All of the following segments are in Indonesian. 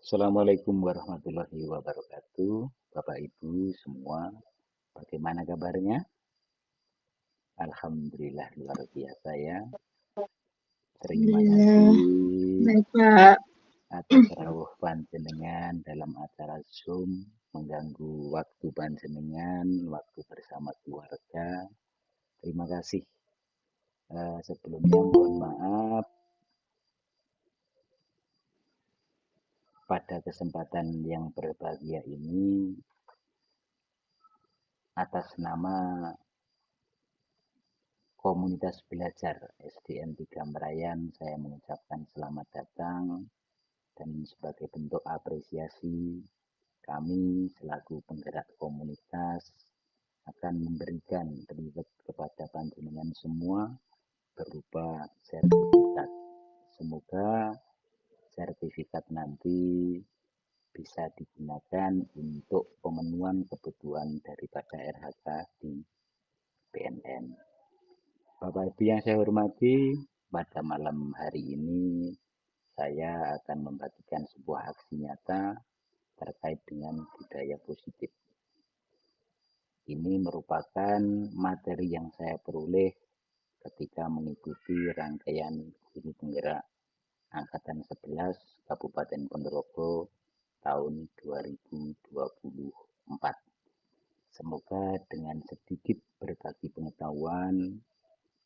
Assalamualaikum warahmatullahi wabarakatuh. Bapak Ibu semua, bagaimana kabarnya? Alhamdulillah luar biasa ya. Terima Alhamdulillah, kasih baik Pak. atas rawuh panjenengan dalam acara Zoom mengganggu waktu panjenengan, waktu bersama keluarga. Terima kasih. Sebelumnya mohon maaf pada kesempatan yang berbahagia ini atas nama Komunitas Belajar SDN 3 Merayan, saya mengucapkan selamat datang dan sebagai bentuk apresiasi kami selaku penggerak komunitas akan memberikan reward kepada panjenengan semua berupa sertifikat. Semoga sertifikat nanti bisa digunakan untuk pemenuhan kebutuhan daripada RHK di BNN. Bapak Ibu yang saya hormati, pada malam hari ini saya akan membagikan sebuah aksi nyata terkait dengan budaya positif. Ini merupakan materi yang saya peroleh ketika mengikuti rangkaian guru penggerak Angkatan 11 Kabupaten Ponorogo tahun 2024. Semoga dengan sedikit berbagi pengetahuan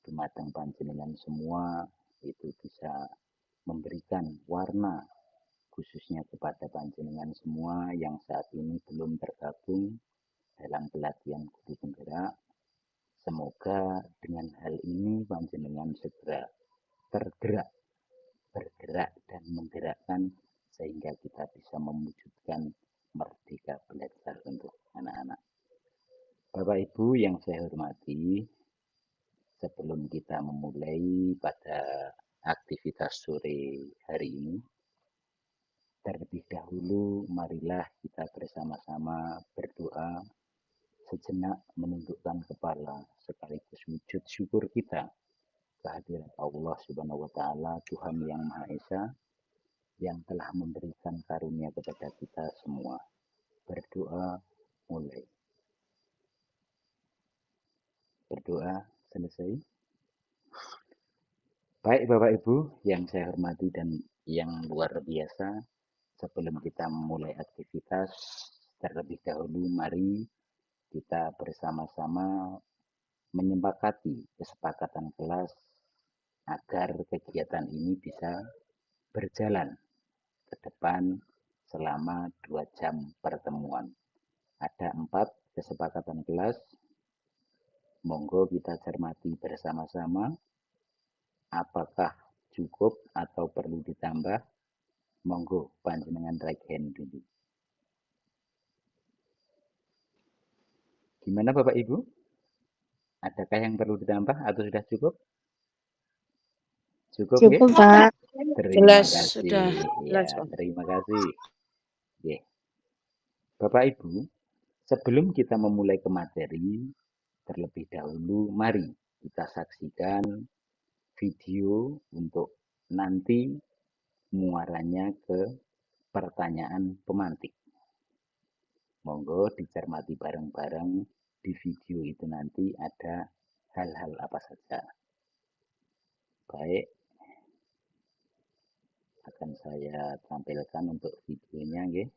dumateng panjenengan semua itu bisa memberikan warna khususnya kepada panjenengan semua yang saat ini belum tergabung dalam pelatihan guru penggerak. Semoga dengan hal ini panjenengan segera tergerak, bergerak dan menggerakkan sehingga kita bisa mewujudkan merdeka belajar untuk anak-anak. Bapak Ibu yang saya hormati, sebelum kita memulai pada aktivitas sore hari ini, terlebih dahulu marilah kita bersama-sama berdoa sejenak, menundukkan kepala sekaligus wujud syukur kita kehadirat Allah Subhanahu wa taala, Tuhan yang Maha Esa yang telah memberikan karunia kepada kita semua. Berdoa mulai. Berdoa selesai. Baik Bapak Ibu yang saya hormati dan yang luar biasa, sebelum kita memulai aktivitas, terlebih dahulu mari kita bersama-sama menyepakati kesepakatan kelas agar kegiatan ini bisa berjalan ke depan selama 2 jam pertemuan. Ada 4 kesepakatan kelas, monggo kita cermati bersama-sama apakah cukup atau perlu ditambah. Monggo panjenengan raise hand dulu. Gimana Bapak Ibu? Adakah yang perlu ditambah atau sudah cukup? Cukup ya? Cukup Pak. Terima Jelas kasih. sudah Ya, jelas Pak. terima kasih. Ya. Bapak Ibu, sebelum kita memulai ke materi, terlebih dahulu mari kita saksikan video untuk nanti muaranya ke pertanyaan pemantik. Monggo dicermati bareng-bareng di video itu nanti ada hal-hal apa saja. Baik, akan saya tampilkan untuk videonya nggih.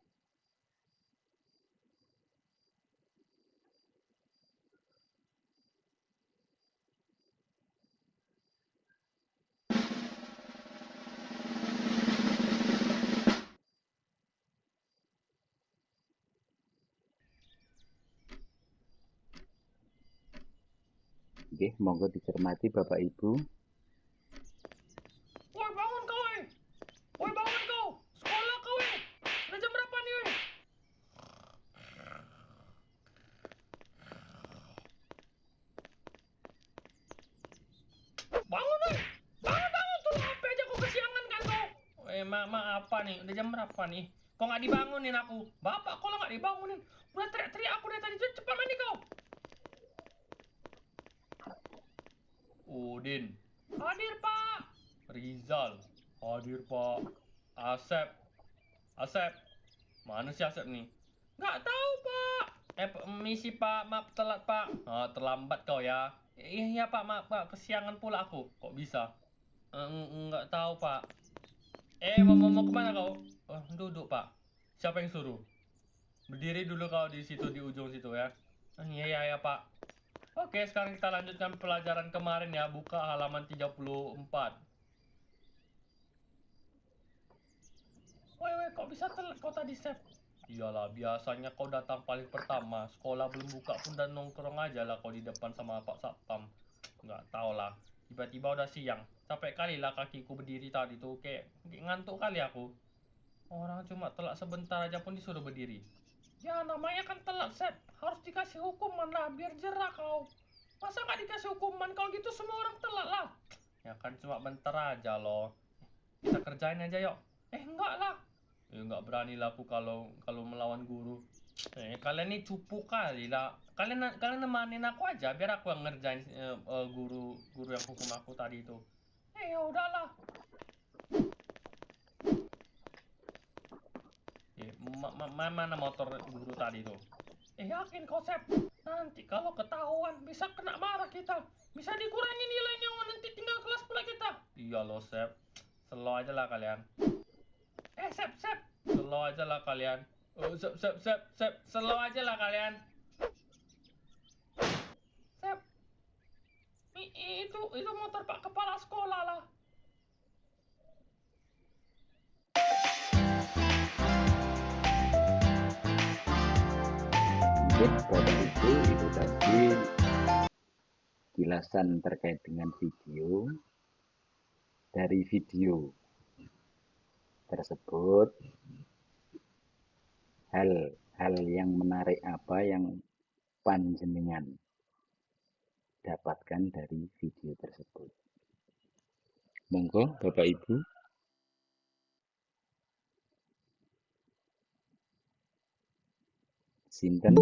Nggih, monggo dicermati Bapak Ibu. Woi bangun kau, woi bangun kau, sekolah kau, udah jam berapa nih? Bangun nih, bangun tuh sampai aja kau kesiangan kan kau. Mama apa nih? Udah jam berapa nih? Kok nggak dibangunin aku? Bapak kok nggak dibangunin? Udah teriak-teriak aku dari tadi, cepat mandi kau. Udin, hadir Pak. Rizal, hadir Pak. Asep, Asep, mana si Asep nih? Nggak tahu, Pak. Misi, Pak. Maaf telat, Pak. Ah, terlambat kau ya. Iya, Pak. Maaf, Pak. Kesiangan pula aku. Kok bisa? Nggak tahu, Pak. Mau kemana kau? Oh, duduk, Pak. Siapa yang suruh? Berdiri dulu kau di situ, di ujung situ ya. Iya, iya, ya, Pak. Oke, sekarang kita lanjutkan pelajaran kemarin ya. Buka halaman 34. Woi, kok bisa telat kau tadi, Sep? Iyalah, biasanya kau datang paling pertama. Sekolah belum buka pun dan nongkrong aja lah kau di depan sama Pak Satpam. Nggak tau lah. Tiba-tiba udah siang. Capek kali lah kakiku berdiri tadi tuh. Kayak ngantuk kali aku. Orang cuma telat sebentar aja pun disuruh berdiri. Ya namanya kan telat, Sep. Harus dikasih hukuman lah, biar jerah kau. Masa nggak dikasih hukuman? Kalau gitu semua orang telat lah. Ya kan cuma bentar aja loh. Kita kerjain aja yuk. Enggak lah. Ya nggak berani lah aku kalau kalau melawan guru. Kalian ini cupu kali lah. Kalian nemanin aku aja biar aku yang ngerjain guru guru yang hukum aku tadi itu. Ya udahlah. Mana motor guru tadi tuh? Yakin kau, Sep? Nanti kalau ketahuan bisa kena marah kita. Bisa dikurangi nilainya, nanti tinggal kelas pula kita. Iya loh, Sep. Slow aja lah kalian. Sep. Slow aja lah kalian. Oh, Sep. Slow aja lah kalian. Sep. Itu motor Pak Kepala Sekolah lah. Mungkin Bapak Ibu itu tadi kilasan terkait dengan video. Dari video tersebut, hal-hal yang menarik apa yang panjenengan dapatkan dari video tersebut? Monggo Bapak Ibu. Sinten?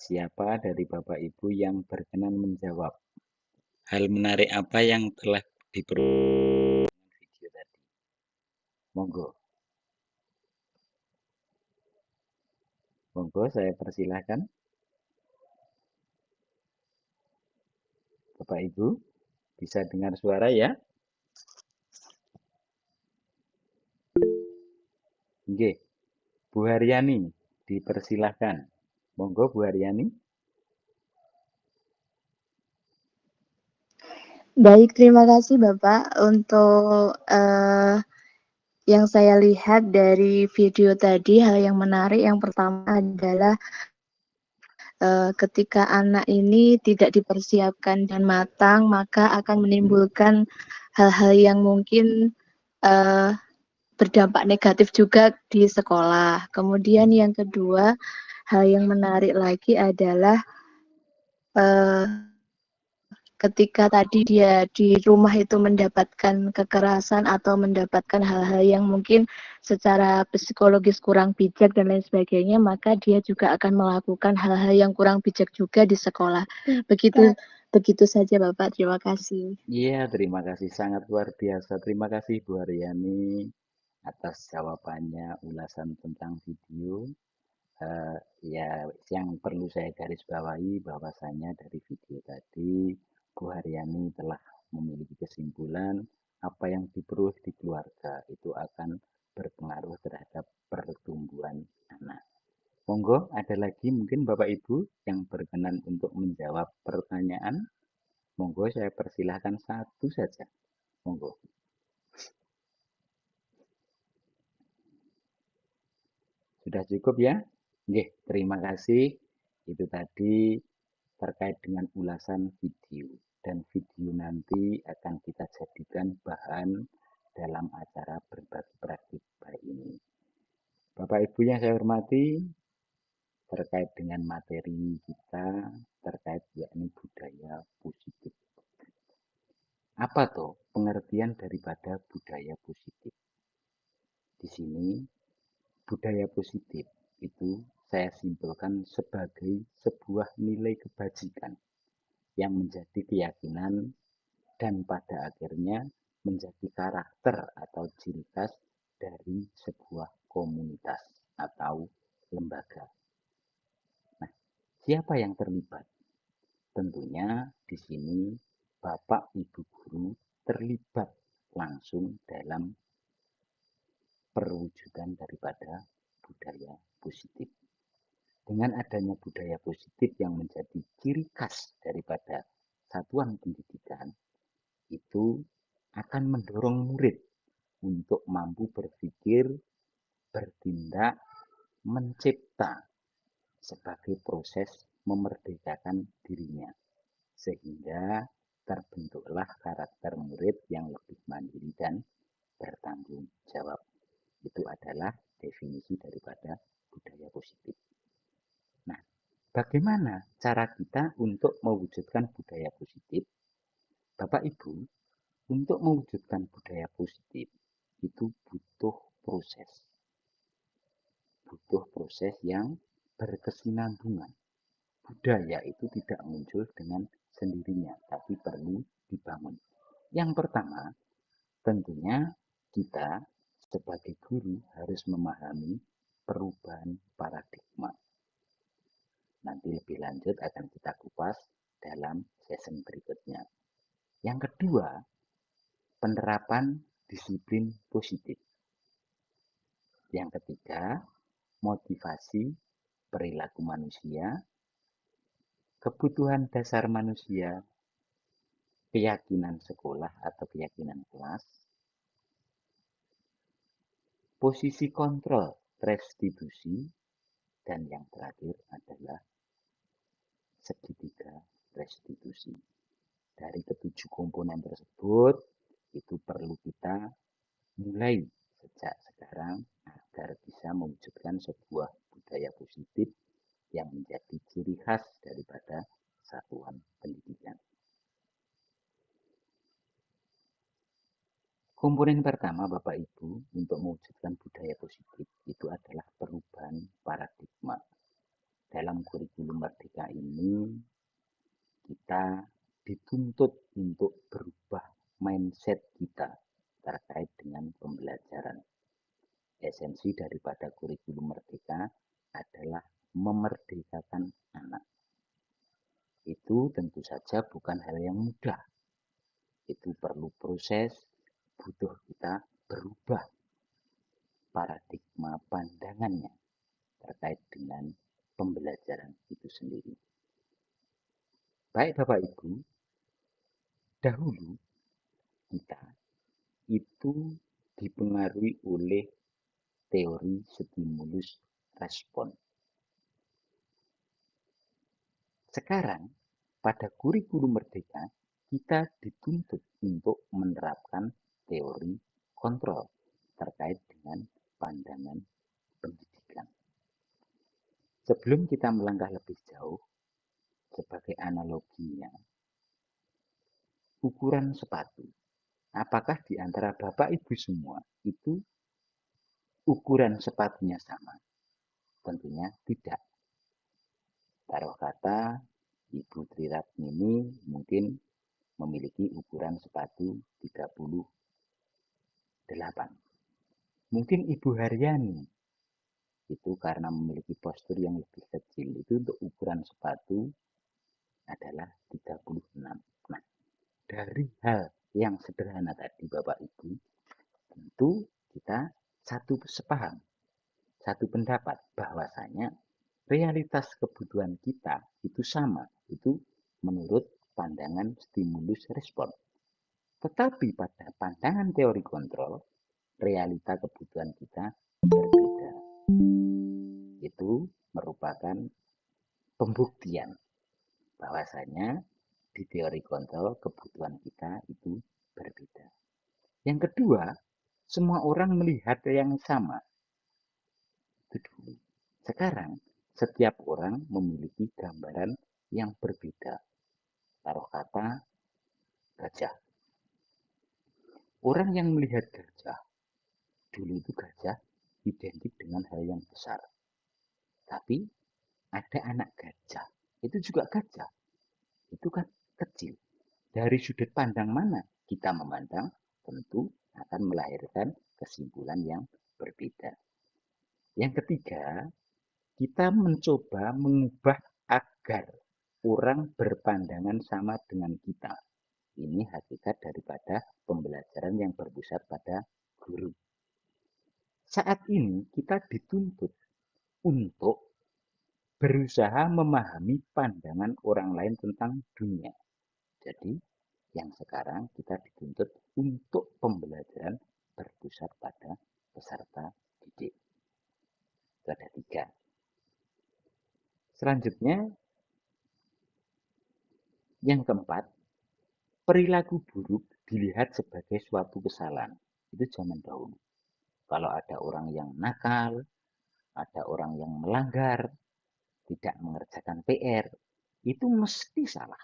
Siapa dari Bapak Ibu yang berkenan menjawab? Hal menarik apa yang telah diperoleh video tadi? Monggo. Monggo saya persilahkan. Bapak Ibu bisa dengar suara ya? Nggih. Bu Haryani dipersilahkan. Monggo Bu Haryani. Baik, terima kasih Bapak untuk yang saya lihat dari video tadi. Hal yang menarik yang pertama adalah ketika anak ini tidak dipersiapkan dan matang, maka akan menimbulkan hal-hal yang mungkin berdampak negatif juga di sekolah. Kemudian yang kedua, hal yang menarik lagi adalah ketika tadi dia di rumah itu mendapatkan kekerasan atau mendapatkan hal-hal yang mungkin secara psikologis kurang bijak dan lain sebagainya, maka dia juga akan melakukan hal-hal yang kurang bijak juga di sekolah. Begitu saja Bapak, terima kasih. Iya, terima kasih. Sangat luar biasa. Terima kasih Bu Haryani atas jawabannya, ulasan tentang video. Ya, yang perlu saya garis bawahi bahwasanya dari video tadi Bu Haryani telah memiliki kesimpulan apa yang diperoleh di keluarga itu akan berpengaruh terhadap pertumbuhan anak. Monggo, ada lagi mungkin Bapak Ibu yang berkenan untuk menjawab pertanyaan. Monggo saya persilahkan satu saja. Monggo. Sudah cukup ya? Nggih, terima kasih. Itu tadi terkait dengan ulasan video. Dan video nanti akan kita jadikan bahan dalam acara berbagi praktik baik ini. Bapak Ibu yang saya hormati, terkait dengan materi kita terkait yakni budaya positif. Apa tuh pengertian daripada budaya positif? Di sini budaya positif itu saya simpulkan sebagai sebuah nilai kebajikan yang menjadi keyakinan dan pada akhirnya menjadi karakter atau ciri khas dari sebuah komunitas atau lembaga. Nah, siapa yang terlibat? Tentunya di sini Bapak Ibu guru terlibat langsung dalam perwujudan daripada budaya positif. Dengan adanya budaya positif yang menjadi ciri khas daripada satuan pendidikan, itu akan mendorong murid untuk mampu berpikir, bertindak, mencipta sebagai proses memerdekakan dirinya. Sehingga terbentuklah karakter murid yang lebih mandiri dan bertanggung jawab. Itu adalah definisi daripada budaya positif. Nah, bagaimana cara kita untuk mewujudkan budaya positif? Bapak Ibu, untuk mewujudkan budaya positif itu butuh proses yang berkesinambungan. Budaya itu tidak muncul dengan sendirinya, tapi perlu dibangun. Yang pertama, tentunya kita sebagai guru harus memahami perubahan paradigma. Nanti lebih lanjut akan kita kupas dalam sesi berikutnya. Yang kedua, penerapan disiplin positif. Yang ketiga, motivasi perilaku manusia, kebutuhan dasar manusia, keyakinan sekolah atau keyakinan kelas, posisi kontrol restitusi, dan yang terakhir adalah segitiga restitusi. Dari ketujuh komponen tersebut, itu perlu kita mulai sejak sekarang agar bisa mewujudkan sebuah budaya positif yang menjadi ciri khas daripada satuan pendidikan. Komponen pertama Bapak Ibu untuk mewujudkan budaya positif itu adalah perubahan paradigma. Dalam kurikulum Merdeka ini kita dituntut untuk berubah mindset kita terkait dengan pembelajaran. Esensi daripada kurikulum Merdeka adalah memerdekakan anak. Itu tentu saja bukan hal yang mudah. Itu perlu proses, butuh kita berubah paradigma pandangannya terkait dengan pembelajaran itu sendiri. Baik Bapak Ibu, dahulu kita itu dipengaruhi oleh teori stimulus respon. Sekarang pada kurikulum Merdeka kita dituntut untuk menerapkan teori kontrol terkait dengan pandangan pendidikan. Sebelum kita melangkah lebih jauh, sebagai analoginya, ukuran sepatu. Apakah di antara Bapak Ibu semua itu ukuran sepatunya sama? Tentunya tidak. Taruh kata Ibu Triratmini mungkin memiliki ukuran sepatu 38. Mungkin Ibu Haryani itu karena memiliki postur yang lebih kecil, itu untuk ukuran sepatu adalah 36. Nah, dari hal yang sederhana tadi Bapak Ibu, tentu kita satu sepaham, satu pendapat bahwasanya realitas kebutuhan kita itu sama, itu menurut pandangan stimulus respon. Tetapi pada pandangan teori kontrol, realita kebutuhan kita berbeda. Itu merupakan pembuktian bahwasanya di teori kontrol kebutuhan kita itu berbeda. Yang kedua, semua orang melihat yang sama. Itu dulu. Sekarang setiap orang memiliki gambaran yang berbeda. Taruh kata gajah. Orang yang melihat gajah, dulu itu gajah identik dengan hal yang besar. Tapi ada anak gajah, itu juga gajah. Itu kan kecil. Dari sudut pandang mana kita memandang, tentu akan melahirkan kesimpulan yang berbeda. Yang ketiga, kita mencoba mengubah agar orang berpandangan sama dengan kita. Ini hakikat daripada pembelajaran yang berpusat pada guru. Saat ini kita dituntut untuk berusaha memahami pandangan orang lain tentang dunia. Jadi, yang sekarang kita dituntut untuk pembelajaran berpusat pada peserta didik. Itu ada 3. Selanjutnya, yang keempat, perilaku buruk dilihat sebagai suatu kesalahan. Itu zaman dahulu. Kalau ada orang yang nakal, ada orang yang melanggar, tidak mengerjakan PR, itu mesti salah.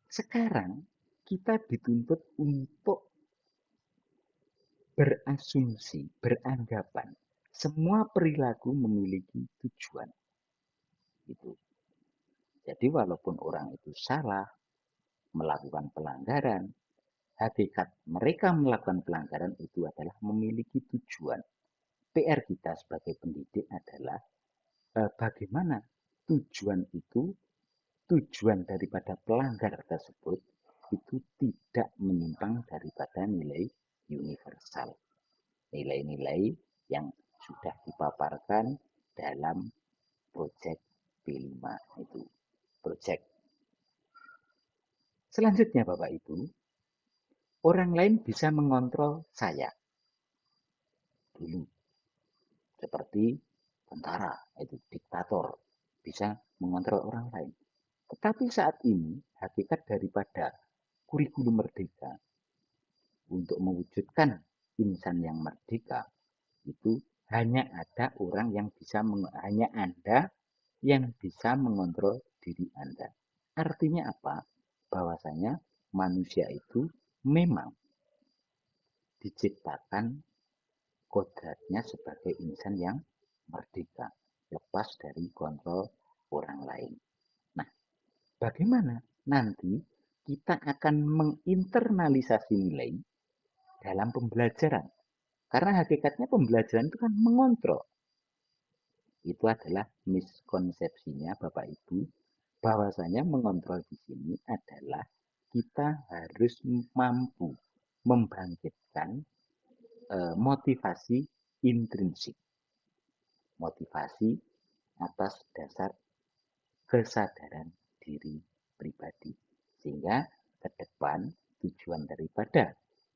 Sekarang kita dituntut untuk berasumsi, beranggapan semua perilaku memiliki tujuan. Itu. Jadi walaupun orang itu salah, melakukan pelanggaran, hakikat mereka melakukan pelanggaran itu adalah memiliki tujuan. PR kita sebagai pendidik adalah bagaimana tujuan itu, tujuan daripada pelanggar tersebut itu tidak menyimpang daripada nilai universal. Nilai-nilai yang sudah dipaparkan dalam proyek P5 itu. Proyek. Selanjutnya Bapak Ibu, orang lain bisa mengontrol saya. Dulu. Seperti tentara, itu diktator, bisa mengontrol orang lain. Tetapi saat ini, hakikat daripada kurikulum merdeka untuk mewujudkan insan yang merdeka, itu hanya ada orang yang bisa, hanya Anda yang bisa mengontrol diri Anda. Artinya apa? Bahwasanya manusia itu memang diciptakan kodratnya sebagai insan yang merdeka, lepas dari kontrol orang lain. Nah, bagaimana nanti kita akan menginternalisasi nilai dalam pembelajaran? Karena hakikatnya pembelajaran itu kan mengontrol. Itu adalah miskonsepsinya Bapak Ibu, bahwasanya mengontrol di sini adalah kita harus mampu membangkitkan motivasi intrinsik. Motivasi atas dasar kesadaran diri pribadi. Sehingga ke depan tujuan daripada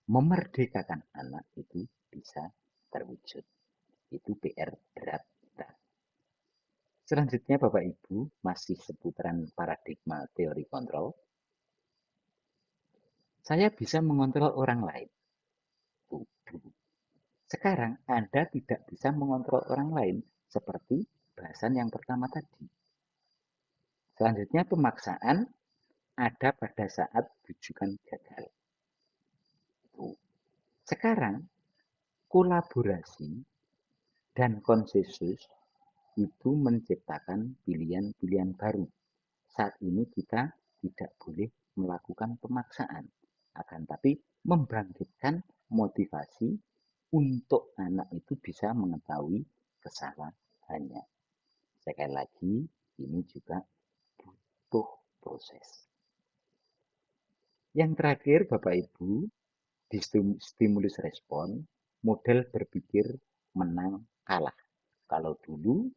memerdekakan anak itu bisa terwujud. Itu PR berat kita. Selanjutnya Bapak Ibu, masih seputaran paradigma teori kontrol. Saya bisa mengontrol orang lain. Sekarang Anda tidak bisa mengontrol orang lain seperti bahasan yang pertama tadi. Selanjutnya pemaksaan ada pada saat bujukan gagal. Sekarang kolaborasi dan konsensus itu menciptakan pilihan-pilihan baru. Saat ini kita tidak boleh melakukan pemaksaan, akan tapi membangkitkan motivasi untuk anak itu bisa mengetahui kesalahannya. Sekali lagi, ini juga butuh proses. Yang terakhir, Bapak Ibu, di stimulus respon, model berpikir menang kalah. Kalau dulu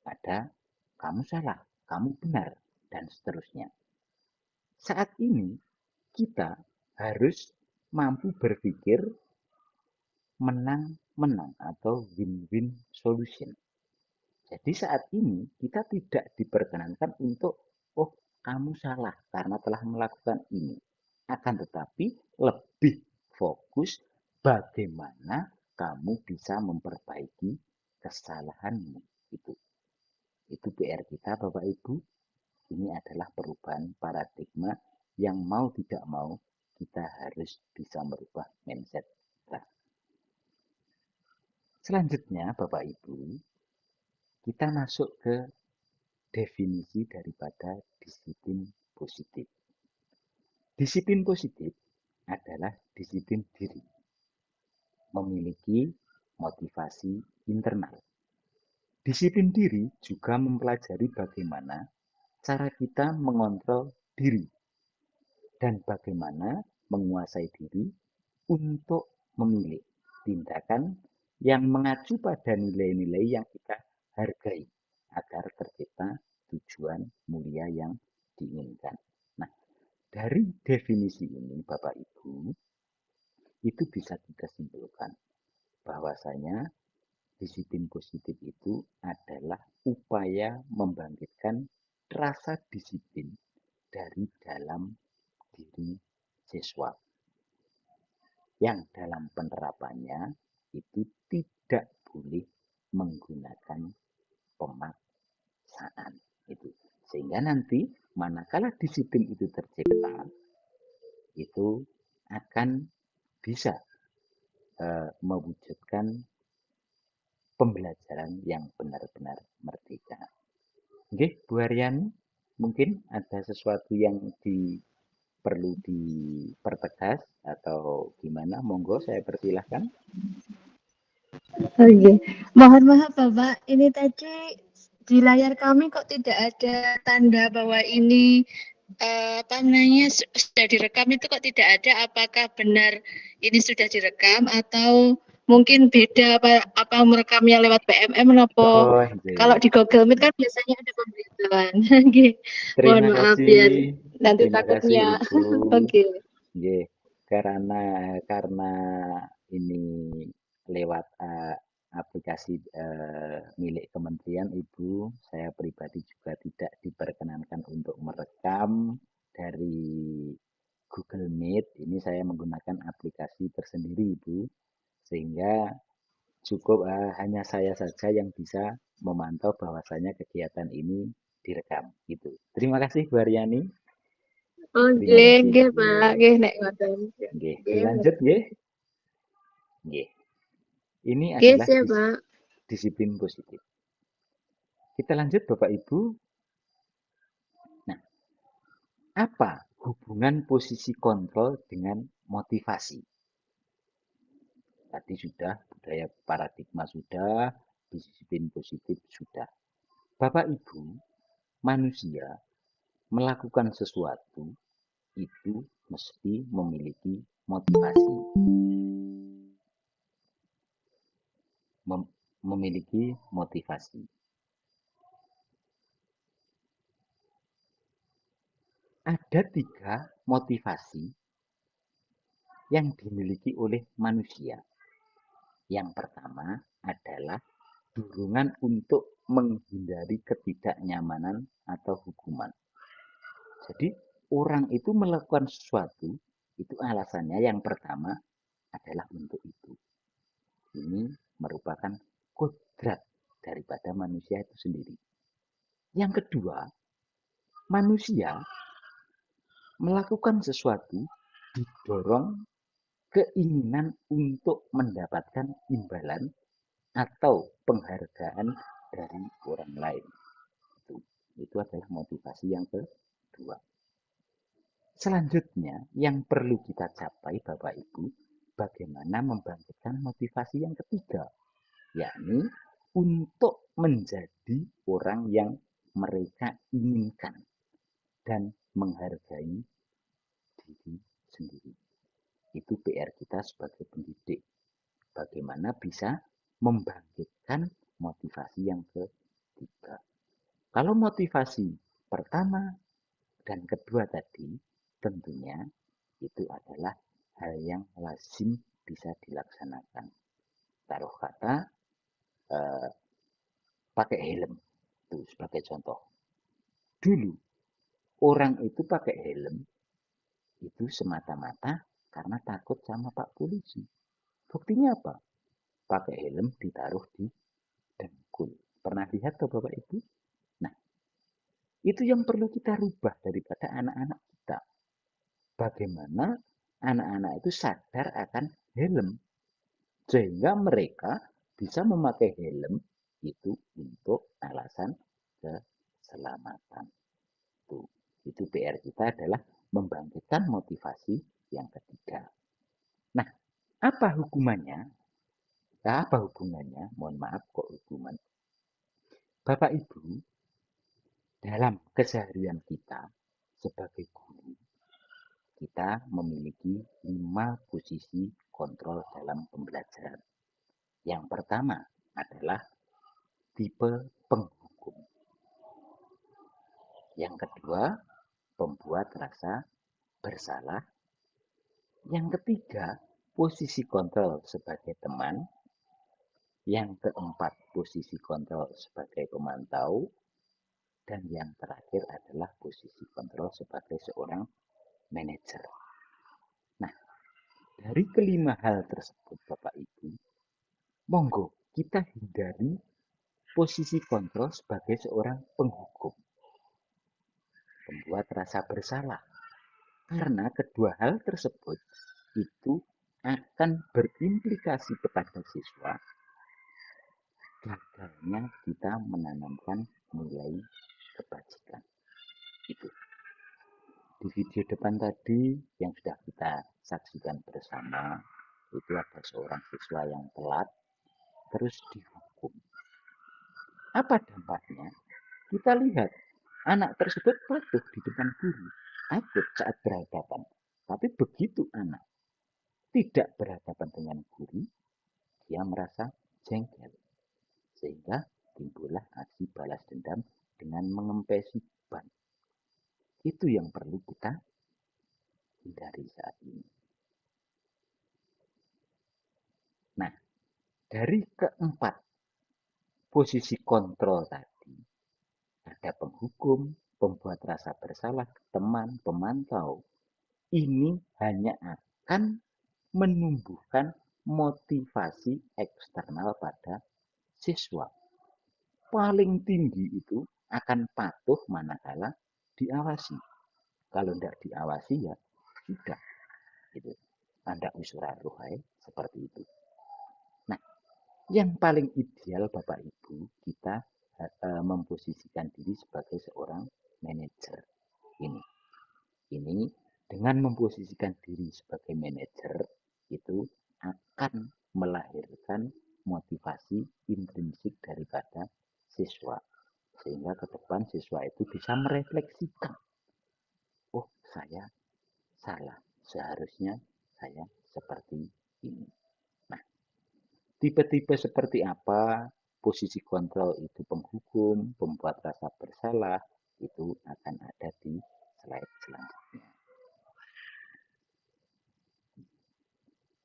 ada kamu salah, kamu benar, dan seterusnya. Saat ini kita harus mampu berpikir menang-menang atau win-win solution. Jadi saat ini kita tidak diperkenankan untuk, oh kamu salah karena telah melakukan ini. Akan tetapi lebih fokus bagaimana kamu bisa memperbaiki kesalahanmu. Itu PR kita Bapak Ibu. Ini adalah perubahan paradigma yang mau tidak mau kita harus bisa merubah mindset kita. Selanjutnya Bapak Ibu, kita masuk ke definisi daripada disiplin positif. Disiplin positif adalah disiplin diri. memiliki motivasi internal. Disiplin diri juga mempelajari bagaimana cara kita mengontrol diri dan bagaimana menguasai diri untuk memilih tindakan yang mengacu pada nilai-nilai yang kita hargai agar tercipta tujuan mulia yang diinginkan. Nah, dari definisi ini Bapak Ibu, itu bisa kita simpulkan bahwasanya disiplin positif itu adalah upaya membangkitkan rasa disiplin dari dalam diri siswa yang dalam penerapannya itu tidak boleh menggunakan pemaksaan itu, sehingga nanti manakala disiplin itu tercipta itu akan bisa mewujudkan pembelajaran yang benar-benar merdeka. Oke, Bu Haryani, mungkin ada sesuatu yang perlu dipertegas atau gimana? Monggo saya persilahkan. Oke, mohon maaf Bapak, ini tadi di layar kami kok tidak ada tanda bahwa ini sudah direkam, itu kok tidak ada. Apakah benar ini sudah direkam atau mungkin beda apa merekamnya lewat PMM atau Oh, kalau di Google Meet kan biasanya ada pemberitahuan. Oke, mohon terima maaf biar kasih, nanti terima kasih takutnya. Ibu. Oke. Nggih, karena ini lewat aplikasi milik kementerian Ibu, saya pribadi juga tidak diperkenankan untuk merekam dari Google Meet. Ini saya menggunakan aplikasi tersendiri Ibu, sehingga cukup hanya saya saja yang bisa memantau bahwasanya kegiatan ini direkam gitu. Terima kasih Bu Haryani. Terima Oke, kasih. oke Pak, Nggih. oke nek ngoten. Nggih, Oke, dilanjut nggih. Nggih. Ini oke adalah siap Pak. disiplin positif. Kita lanjut Bapak Ibu. Nah, apa hubungan posisi kontrol dengan motivasi? Tadi sudah budaya paradigma sudah, disiplin positif sudah. Bapak Ibu, manusia melakukan sesuatu itu mesti memiliki motivasi. Memiliki motivasi. Ada 3 motivasi yang dimiliki oleh manusia. Yang pertama adalah dorongan untuk menghindari ketidaknyamanan atau hukuman. Jadi orang itu melakukan sesuatu, itu alasannya yang pertama adalah untuk itu. Ini merupakan kodrat daripada manusia itu sendiri. Yang kedua, manusia melakukan sesuatu didorong keinginan untuk mendapatkan imbalan atau penghargaan dari orang lain. Itu adalah motivasi yang kedua. Selanjutnya, yang perlu kita capai Bapak Ibu, bagaimana membangkitkan motivasi yang ketiga, yakni untuk menjadi orang yang mereka inginkan dan menghargai diri sendiri. Itu PR kita sebagai pendidik. Bagaimana bisa membangkitkan motivasi yang ketiga. Kalau motivasi pertama dan kedua tadi, tentunya itu adalah hal yang lazim bisa dilaksanakan. Taruh kata pakai helm, itu sebagai contoh. Dulu orang itu pakai helm itu semata-mata karena takut sama Pak Polisi. Buktinya apa? Pakai helm ditaruh di dengkul. Pernah lihat tuh Bapak Ibu? Nah, itu yang perlu kita rubah daripada anak-anak kita. Bagaimana anak-anak itu sadar akan helm. Sehingga mereka bisa memakai helm itu untuk alasan keselamatan. Itu PR kita adalah membangkitkan motivasi yang ketiga. Nah, apa hukumannya? Nah, apa hubungannya? Mohon maaf kok hubungan. Bapak Ibu, dalam keseharian kita sebagai guru, kita memiliki 5 posisi kontrol dalam pembelajaran. Yang pertama adalah tipe penghukum. Yang kedua, pembuat rasa bersalah. Yang ketiga, posisi kontrol sebagai teman. Yang keempat, posisi kontrol sebagai pemantau. Dan yang terakhir adalah posisi kontrol sebagai seorang manajer. Nah, dari kelima hal tersebut, Bapak Ibu, monggo kita hindari posisi kontrol sebagai seorang penghukum, pembuat rasa bersalah. Karena kedua hal tersebut itu akan berimplikasi kepada siswa gagalnya kita menanamkan nilai kebajikan. Itu. Di video depan tadi yang sudah kita saksikan bersama, itu ada seorang siswa yang telat terus dihukum. Apa dampaknya? Kita lihat anak tersebut patuh di depan guru, takut saat berhadapan. Tapi begitu anak tidak berhadapan dengan guru, dia merasa jengkel. Sehingga timbullah aksi balas dendam dengan mengempesi ban. Itu yang perlu kita hindari saat ini. Nah, dari keempat posisi kontrol tadi, ada penghukum, pembuat rasa bersalah, teman, pemantau. Ini hanya akan menumbuhkan motivasi eksternal pada siswa. Paling tinggi itu akan patuh manakala diawasi. Kalau tidak diawasi ya sudah. Gitu. Anda usura ruhai seperti itu. Nah, yang paling ideal Bapak Ibu, kita memposisikan diri sebagai seorang manajer. Ini dengan memposisikan diri sebagai manajer itu akan melahirkan motivasi intrinsik daripada siswa. Sehingga ke depan siswa itu bisa merefleksikan. Oh, saya salah. Seharusnya saya seperti ini. Nah, tipe-tipe seperti apa? Posisi kontrol itu penghukum, pembuat rasa bersalah, itu akan ada di slide selanjutnya.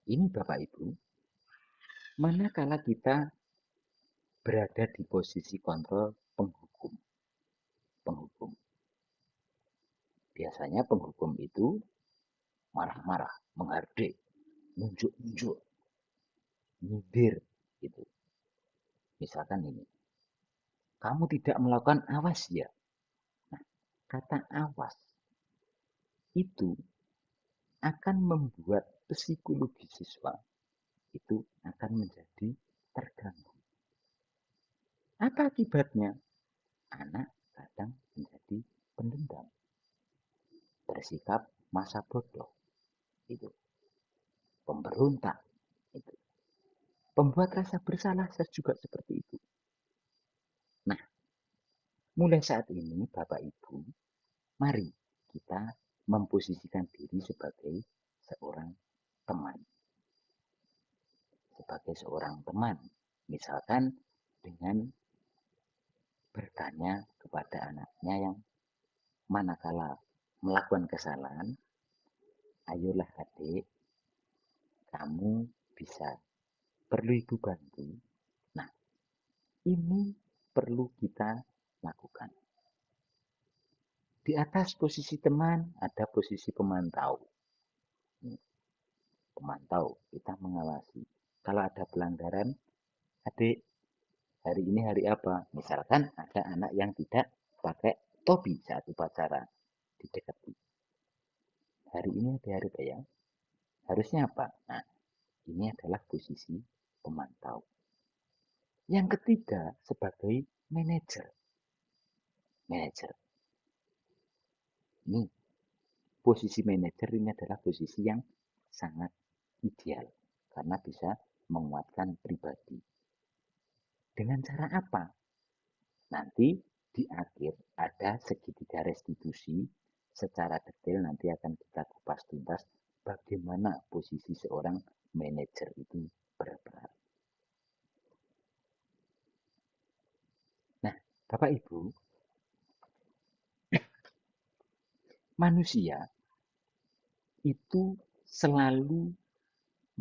Ini Bapak Ibu, manakala kita berada di posisi kontrol penghukum. Biasanya penghukum itu marah-marah, menghardik, nunjuk-nunjuk, nyindir gitu. Misalkan ini, kamu tidak melakukan awas ya. Nah, kata awas itu akan membuat psikologi siswa itu akan menjadi terganggu. Apa akibatnya? Anak kadang menjadi pendendam, bersikap masa bodoh, itu pemberontak, itu pembuat rasa bersalah juga seperti itu. Nah, mulai saat ini Bapak Ibu, mari kita memposisikan diri sebagai seorang teman. Sebagai seorang teman, misalkan dengan bertanya kepada anaknya yang manakala melakukan kesalahan, ayolah adik, kamu bisa, perlu ibu bantu. Nah, ini perlu kita lakukan. Di atas posisi teman ada posisi pemantau. Pemantau, kita mengawasi. Kalau ada pelanggaran, adik, hari ini hari apa? Misalkan ada anak yang tidak pakai topi saat upacara, didekati. Hari ini hari apa ya? Harusnya apa? Nah, ini adalah posisi pemantau. Yang ketiga, sebagai manajer. Manajer. Ini posisi manajer ini adalah posisi yang sangat ideal karena bisa menguatkan pribadi. Dengan cara apa? Nanti di akhir ada segitiga restitusi, secara detail nanti akan kita kupas tuntas bagaimana posisi seorang manajer itu berperan. Nah, Bapak Ibu, manusia itu selalu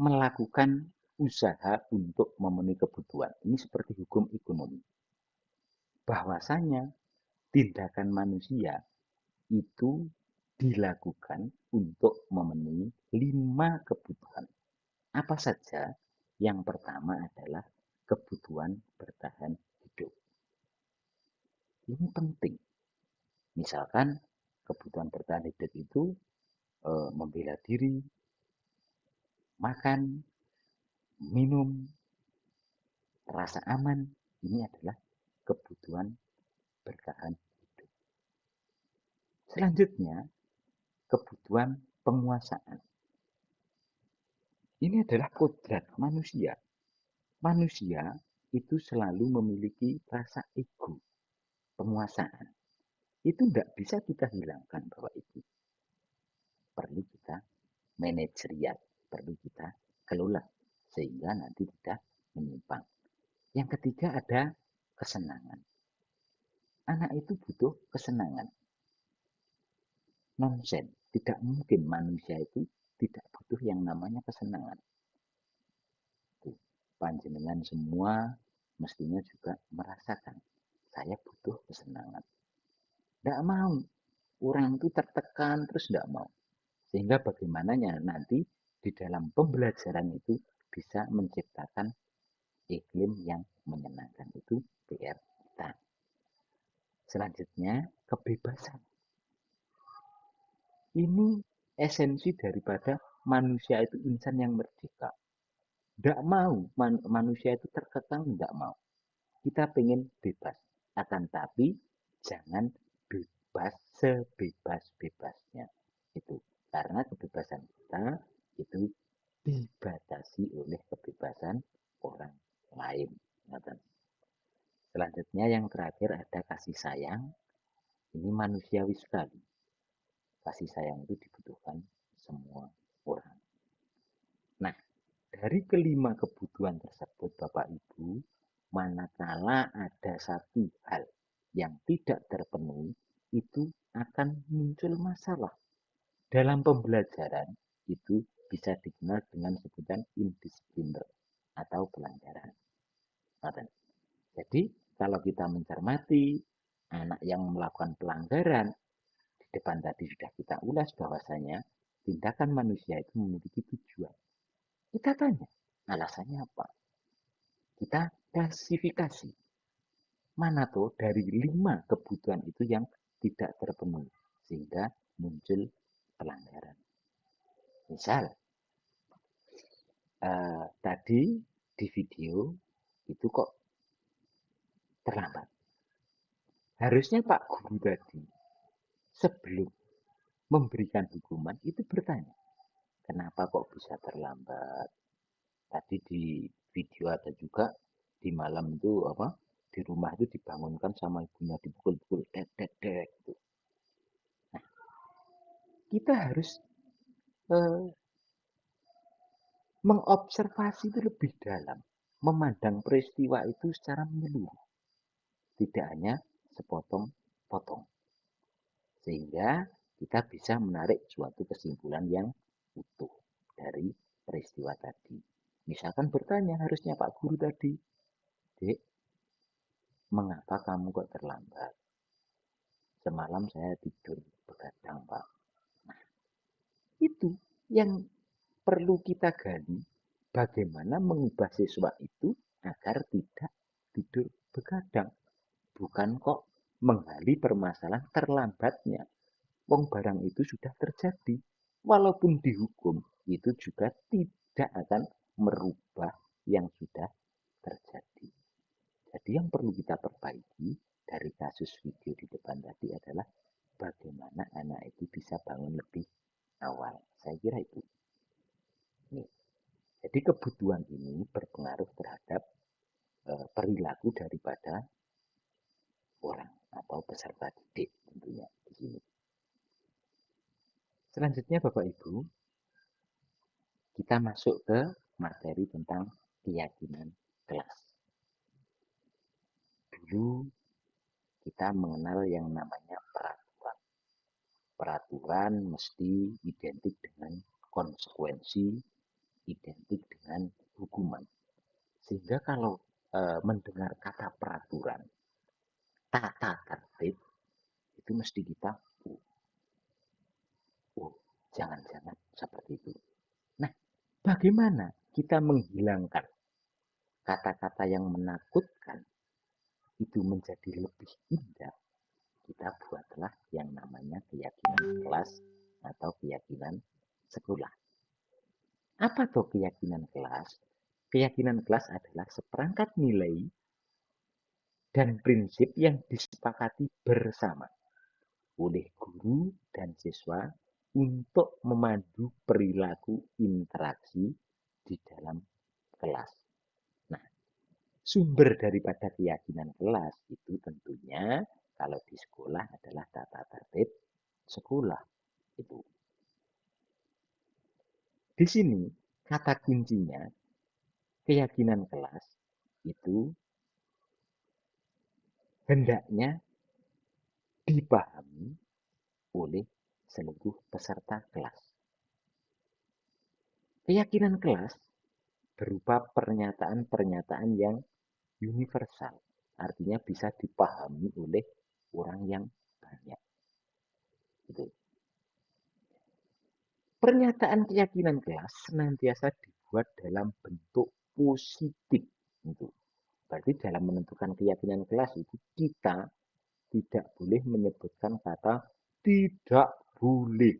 melakukan usaha untuk memenuhi kebutuhan. Ini seperti hukum ekonomi. Bahwasanya tindakan manusia itu dilakukan untuk memenuhi 5 kebutuhan. Apa saja? Yang pertama adalah kebutuhan bertahan hidup. Ini penting. Misalkan kebutuhan bertahan hidup itu membela diri, makan, minum, rasa aman. Ini adalah kebutuhan bertahan hidup. Selanjutnya, kebutuhan penguasaan. Ini adalah kodrat manusia. Manusia itu selalu memiliki rasa ego, penguasaan. Itu tidak bisa kita hilangkan bahwa itu perlu kita manajerial, perlu kita kelola sehingga nanti tidak menyimpang. Yang ketiga ada kesenangan. Anak itu butuh kesenangan. Nonsen, tidak mungkin manusia itu tidak butuh yang namanya kesenangan. Tuh, panjenengan semua mestinya juga merasakan saya butuh kesenangan. Tidak mau, orang itu tertekan terus tidak mau. Sehingga bagaimananya nanti di dalam pembelajaran itu bisa menciptakan iklim yang menyenangkan. Itu PR kita. Selanjutnya, kebebasan. Ini esensi daripada manusia itu insan yang merdeka. Tidak mau manusia itu terkekang, tidak mau. Kita pengen bebas. Akan tapi jangan bebas sebebas-bebasnya. Itu karena kebebasan kita itu dibatasi oleh kebebasan orang lain. Selanjutnya yang terakhir ada kasih sayang. Ini manusiawi sekali. Kasih sayang itu dibutuhkan semua orang. Nah, dari kelima kebutuhan tersebut Bapak Ibu, manakala ada satu hal yang tidak terpenuhi, itu akan muncul masalah. Dalam pembelajaran itu bisa dikenal dengan sebutan indisipliner atau pelanggaran. Jadi, kalau kita mencermati anak yang melakukan pelanggaran, di depan tadi sudah kita ulas bahwasanya tindakan manusia itu memiliki tujuan. Kita tanya, alasannya apa? Kita klasifikasi. Mana tuh dari 5 kebutuhan itu yang tidak terpenuhi sehingga muncul pelanggaran. Misal, tadi di video itu kok terlambat. Harusnya Pak Guru tadi sebelum memberikan hukuman itu bertanya, kenapa kok bisa terlambat? Tadi di video ada juga di malam itu apa? Di rumah itu dibangunkan sama ibunya dipukul-pukul dek. Gitu. Nah, kita harus mengobservasi itu lebih dalam, memandang peristiwa itu secara menyeluruh, tidak hanya sepotong-potong, sehingga kita bisa menarik suatu kesimpulan yang utuh dari peristiwa tadi. Misalkan bertanya harusnya Pak Guru tadi, Dek, mengapa kamu kok terlambat? Semalam saya tidur begadang, Pak. Nah, itu yang perlu kita gali. Bagaimana mengubah siswa itu agar tidak tidur begadang. Bukan kok menggali permasalahan terlambatnya. Wong barang itu sudah terjadi. Walaupun dihukum, itu juga tidak akan merubah yang sudah terjadi. Jadi yang perlu kita perbaiki dari kasus video di depan tadi adalah bagaimana anak itu bisa bangun lebih awal. Saya kira itu. Nih. Jadi Jadi kebutuhan ini berpengaruh terhadap perilaku daripada orang atau peserta didik tentunya di sini. Selanjutnya Bapak Ibu, kita masuk ke materi tentang keyakinan kelas. Dulu kita mengenal yang namanya peraturan. Peraturan mesti identik dengan konsekuensi, identik dengan hukuman. Sehingga kalau mendengar kata peraturan, tata tertib, itu mesti kita, jangan-jangan seperti itu. Nah, bagaimana kita menghilangkan kata-kata yang menakutkan itu menjadi lebih indah? Kita buatlah yang namanya keyakinan kelas atau keyakinan sekolah. Apa tuh keyakinan kelas? Keyakinan kelas adalah seperangkat nilai dan prinsip yang disepakati bersama oleh guru dan siswa untuk memandu perilaku interaksi di dalam kelas. Nah, sumber daripada keyakinan kelas itu tentunya kalau di sekolah adalah tata tertib sekolah itu. Di sini kata kuncinya keyakinan kelas itu hendaknya dipahami oleh seluruh peserta kelas. Keyakinan kelas berupa pernyataan-pernyataan yang universal, artinya bisa dipahami oleh orang yang banyak. Gitu. Pernyataan keyakinan kelas senantiasa dibuat dalam bentuk positif. Gitu. Berarti dalam menentukan keyakinan kelas itu kita tidak boleh menyebutkan kata tidak boleh.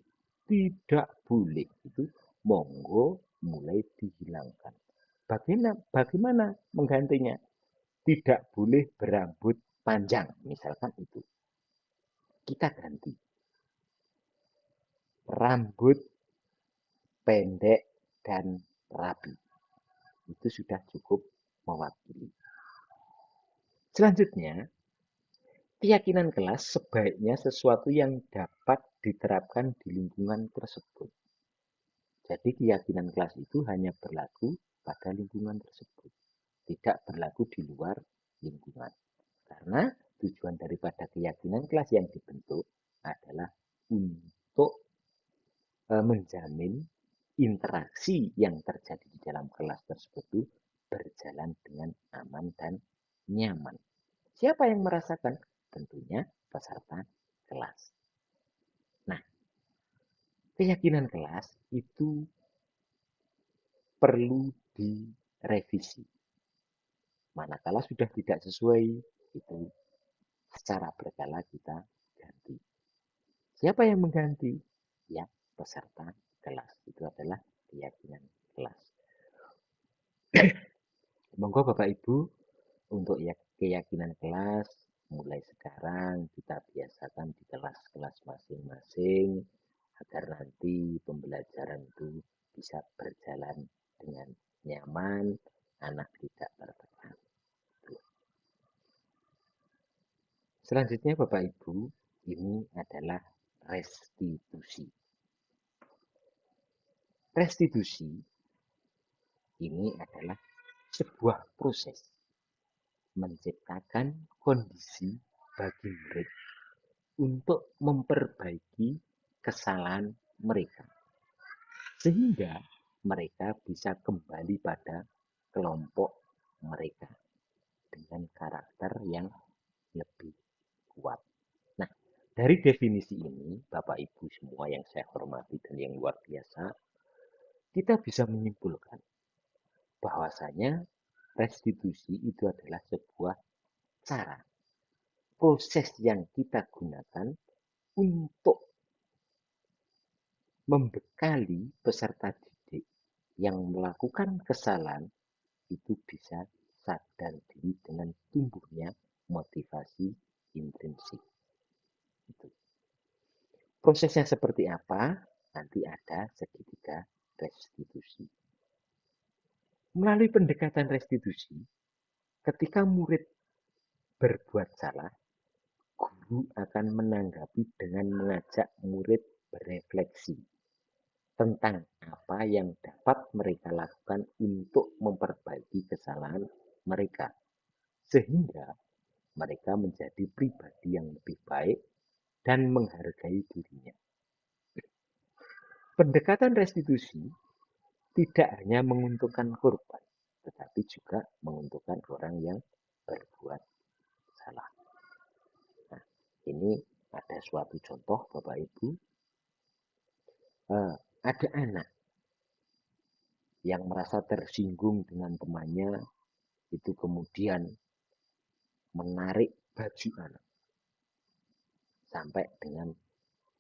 Tidak boleh. Itu monggo mulai dihilangkan. Bagaimana menggantinya? Tidak boleh berambut panjang, misalkan itu. Kita ganti. Rambut pendek dan rapi. Itu sudah cukup mewakili. Selanjutnya, keyakinan kelas sebaiknya sesuatu yang dapat diterapkan di lingkungan tersebut. Jadi keyakinan kelas itu hanya berlaku pada lingkungan tersebut. Tidak berlaku di luar lingkungan. Karena tujuan daripada keyakinan kelas yang dibentuk adalah untuk menjamin interaksi yang terjadi di dalam kelas tersebut berjalan dengan aman dan nyaman. Siapa yang merasakan? Tentunya peserta kelas. Nah, keyakinan kelas itu perlu direvisi. Manakala sudah tidak sesuai, itu secara berkala kita ganti. Siapa yang mengganti? Ya, peserta kelas. Itu adalah keyakinan kelas. Monggo Bapak Ibu, untuk keyakinan kelas, mulai sekarang kita biasakan di kelas-kelas masing-masing, agar nanti pembelajaran itu bisa berjalan dengan nyaman, anak tidak tertekan. Selanjutnya Bapak Ibu, ini adalah restitusi. Restitusi ini adalah sebuah proses menciptakan kondisi bagi murid untuk memperbaiki kesalahan mereka. Sehingga mereka bisa kembali pada kelompok mereka dengan karakter yang lebih kuat. Nah, dari definisi ini, Bapak Ibu semua yang saya hormati dan yang luar biasa, kita bisa menyimpulkan bahwasanya restitusi itu adalah sebuah cara, proses yang kita gunakan untuk membekali peserta didik yang melakukan kesalahan itu bisa sadar diri dengan tumbuhnya motivasi intrinsik. Itu. Prosesnya seperti apa? Nanti ada segitiga restitusi. Melalui pendekatan restitusi, ketika murid berbuat salah, guru akan menanggapi dengan mengajak murid berefleksi tentang apa yang dapat mereka lakukan untuk memperbaiki kesalahan mereka, sehingga mereka menjadi pribadi yang lebih baik dan menghargai dirinya. Pendekatan restitusi tidak hanya menguntungkan korban, tetapi juga menguntungkan orang yang berbuat salah. Nah, ini ada suatu contoh, Bapak Ibu. Ada anak yang merasa tersinggung dengan temannya, itu kemudian menarik baju anak sampai dengan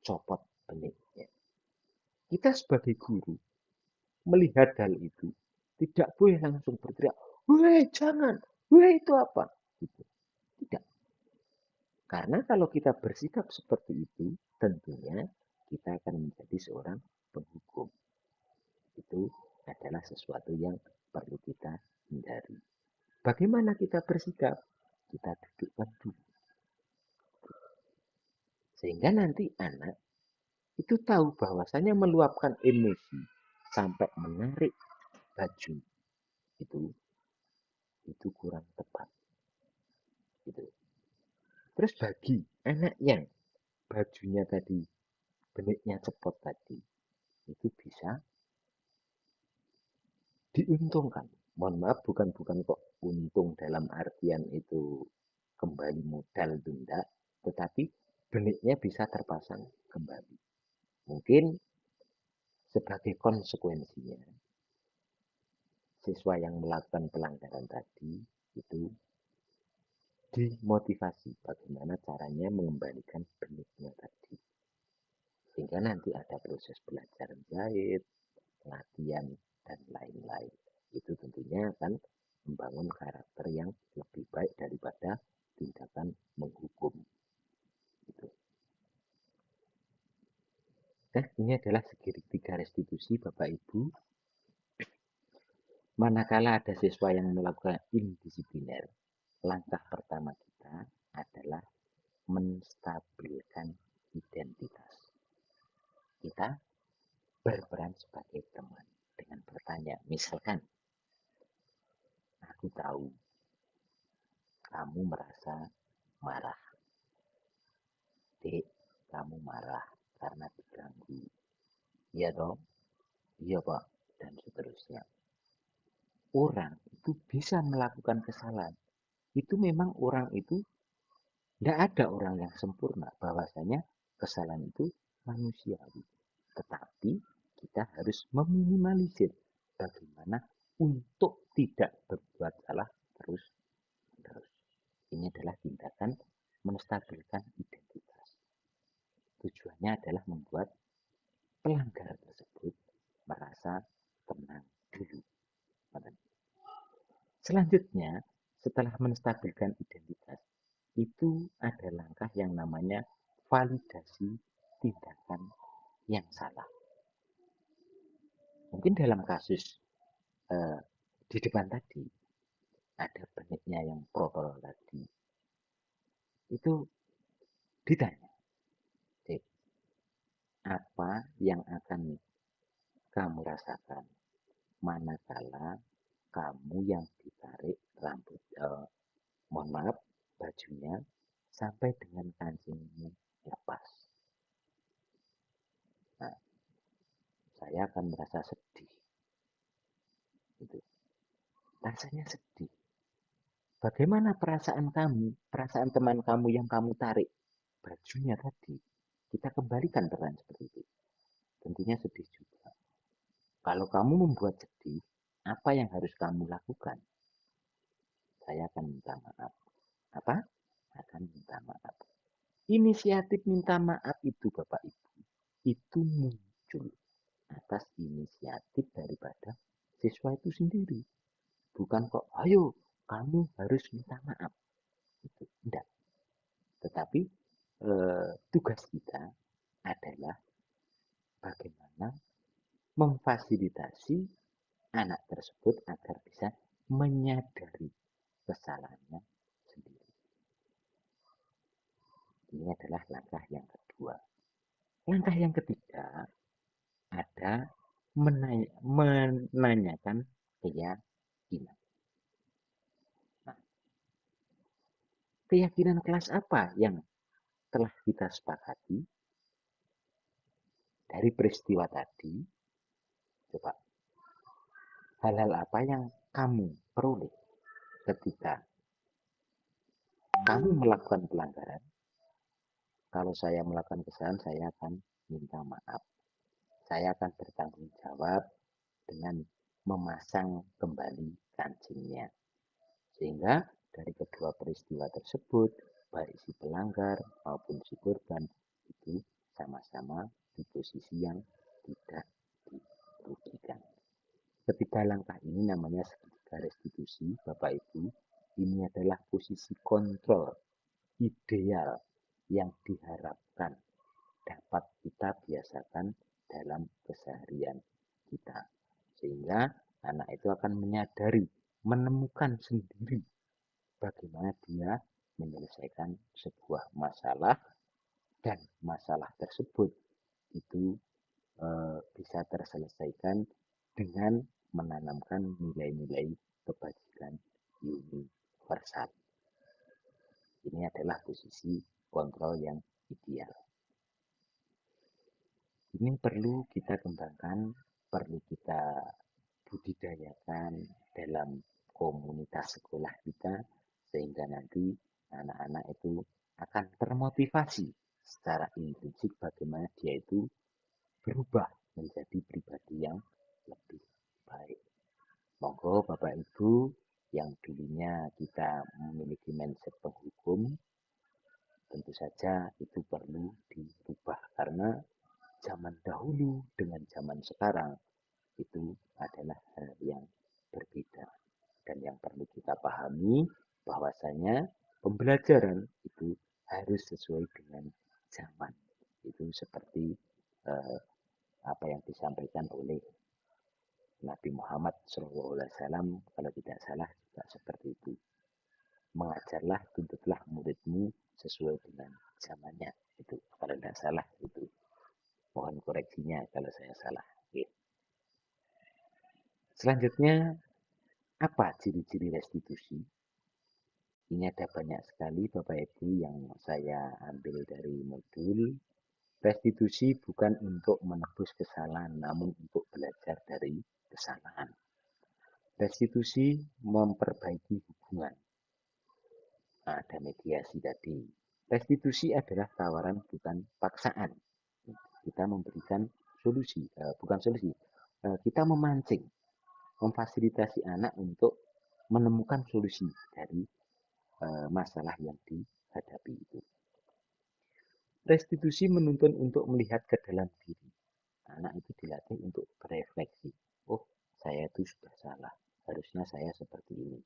copot benihnya. Kita sebagai guru melihat hal itu tidak boleh langsung berteriak, "Weh, jangan! Weh, itu apa?" Gitu. Tidak. Karena kalau kita bersikap seperti itu, tentunya kita akan menjadi seorang penghukum. Itu adalah sesuatu yang perlu kita hindari. Bagaimana kita bersikap? Kita dudukkan dulu. Sehingga nanti anak itu tahu bahwasanya meluapkan emosi sampai menarik baju itu kurang tepat. Gitu. Terus bagi anak yang bajunya tadi benihnya cepot tadi, itu bisa diuntungkan. Mohon maaf, bukan kok untung dalam artian itu kembali modal itu enggak, tetapi benihnya bisa terpasang kembali. Mungkin sebagai konsekuensinya, siswa yang melakukan pelanggaran tadi itu dimotivasi bagaimana caranya mengembalikan benihnya tadi. Sehingga nanti ada proses belajar jahit, latihan, dan lain-lain. Itu tentunya akan membangun karakter yang lebih baik daripada tindakan menghukum. Gitu. Nah, ini adalah segitiga restitusi Bapak Ibu. Manakala ada siswa yang melakukan indisipliner, langkah pertama kita adalah menstabilkan identitas. Kita berperan sebagai teman dengan bertanya, misalkan, aku tahu kamu merasa marah. Dek, kamu marah karena diganggu. Iya dong? Iya Pak. Dan seterusnya. Orang itu bisa melakukan kesalahan. Itu memang orang itu, tidak ada orang yang sempurna. Bahwasanya kesalahan itu manusiawi. Tetapi kita harus meminimalisir bagaimana untuk tidak berbuat salah terus. Ini adalah tindakan menstabilkan identitas. Tujuannya adalah membuat pelanggar tersebut merasa tenang dulu. Selanjutnya, setelah menstabilkan identitas, itu ada langkah yang namanya validasi tindakan yang salah. Mungkin dalam kasus di depan tadi, ada benihnya yang protol tadi. Itu ditanya, Dek, apa yang akan kamu rasakan manakala kamu yang ditarik rambut, mohon maaf, bajunya sampai dengan kancingmu lepas? Nah, saya akan merasa sedih. Itu rasanya sedih. Bagaimana perasaan kamu, perasaan teman kamu yang kamu tarik bajunya tadi? Kita kembalikan peran seperti itu. Tentunya sedih juga. Kalau kamu membuat sedih, apa yang harus kamu lakukan? Saya akan minta maaf. Apa? Akan minta maaf. Inisiatif minta maaf itu Bapak Ibu, itu muncul atas inisiatif daripada siswa itu sendiri. Bukan kok, ayo kamu harus minta maaf. Itu tidak. Tetapi tugas kita adalah bagaimana memfasilitasi anak tersebut agar bisa menyadari kesalahannya sendiri. Ini adalah langkah yang kedua. Langkah yang ketiga ada menanyakan keyakinan. Nah, keyakinan kelas apa yang telah kita sepakati dari peristiwa tadi? Coba, hal-hal apa yang kamu peroleh ketika kamu melakukan pelanggaran? Kalau saya melakukan kesalahan, saya akan minta maaf. Saya akan bertanggung jawab dengan memasang kembali kancingnya. Sehingga dari kedua peristiwa tersebut, baik si pelanggar maupun si korban itu sama-sama di posisi yang tidak dirugikan. Ketiga langkah ini namanya segitiga restitusi, Bapak Ibu. Ini adalah posisi kontrol ideal yang diharapkan dapat kita biasakan dalam keseharian kita. Sehingga anak itu akan menyadari, menemukan sendiri bagaimana dia menyelesaikan sebuah masalah dan masalah tersebut itu bisa terselesaikan dengan menanamkan nilai-nilai kebajikan universal. Ini adalah posisi kontrol yang ideal. Ini perlu kita kembangkan, perlu kita budidayakan dalam komunitas sekolah kita, sehingga nanti anak-anak itu akan termotivasi secara intrinsik bagaimana dia itu berubah menjadi pribadi yang lebih baik. Monggo Bapak Ibu yang dulunya kita memiliki mindset penghukum, tentu saja itu perlu dirubah karena zaman dahulu dengan zaman sekarang itu adalah hal yang berbeda. Dan yang perlu kita pahami bahwasanya pembelajaran itu harus sesuai dengan zaman. Itu seperti apa yang disampaikan oleh Nabi Muhammad SAW, kalau tidak salah juga seperti itu. Mengajarlah, tuntutlah muridmu sesuai dengan zamannya. Itu kalau tidak salah itu. Mohon koreksinya kalau saya salah. Oke. Selanjutnya, apa ciri-ciri restitusi? Ini ada banyak sekali Bapak Ibu yang saya ambil dari modul. Restitusi bukan untuk menebus kesalahan, namun untuk belajar dari kesalahan. Restitusi memperbaiki hubungan. Ada mediasi tadi. Restitusi adalah tawaran bukan paksaan. Kita memberikan solusi, bukan solusi. Kita memancing, memfasilitasi anak untuk menemukan solusi dari masalah yang dihadapi itu. Restitusi menuntun untuk melihat ke dalam diri. Anak itu dilatih untuk berefleksi. Oh, saya itu sudah salah. Harusnya saya seperti ini.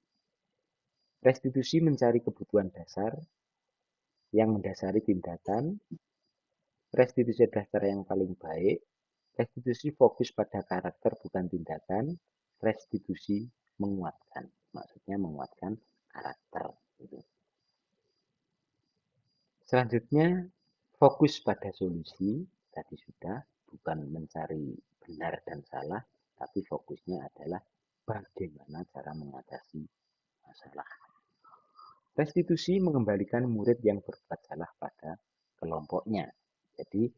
Restitusi mencari kebutuhan dasar yang mendasari tindakan. Restitusi adalah cara yang paling baik. Restitusi fokus pada karakter bukan tindakan. Restitusi menguatkan. Maksudnya menguatkan karakter. Selanjutnya, fokus pada solusi. Tadi sudah, bukan mencari benar dan salah, tapi fokusnya adalah bagaimana cara mengatasi masalah. Restitusi mengembalikan murid yang berbuat salah pada kelompoknya. Jadi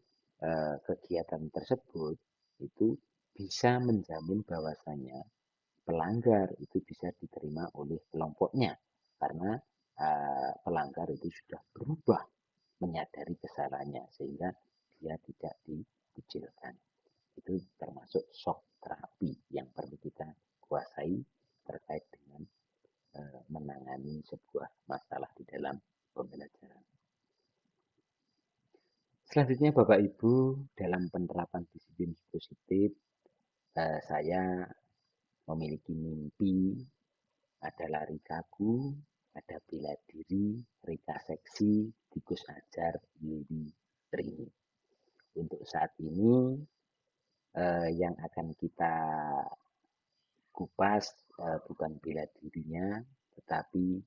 kegiatan tersebut itu bisa menjamin bahwasanya pelanggar itu bisa diterima oleh kelompoknya karena pelanggar itu sudah berubah menyadari kesalahannya sehingga dia tidak dikucilkan. Itu termasuk shock terapi yang perlu kita kuasai terkait dengan menangani sebuah masalah di dalam pembelajaran. Selanjutnya Bapak Ibu, dalam penerapan disiplin positif, saya memiliki mimpi, ada lari kaku, ada bela diri, rika seksi, tikus ajar, Yudi Trini. Untuk saat ini yang akan kita kupas bukan bela dirinya, tetapi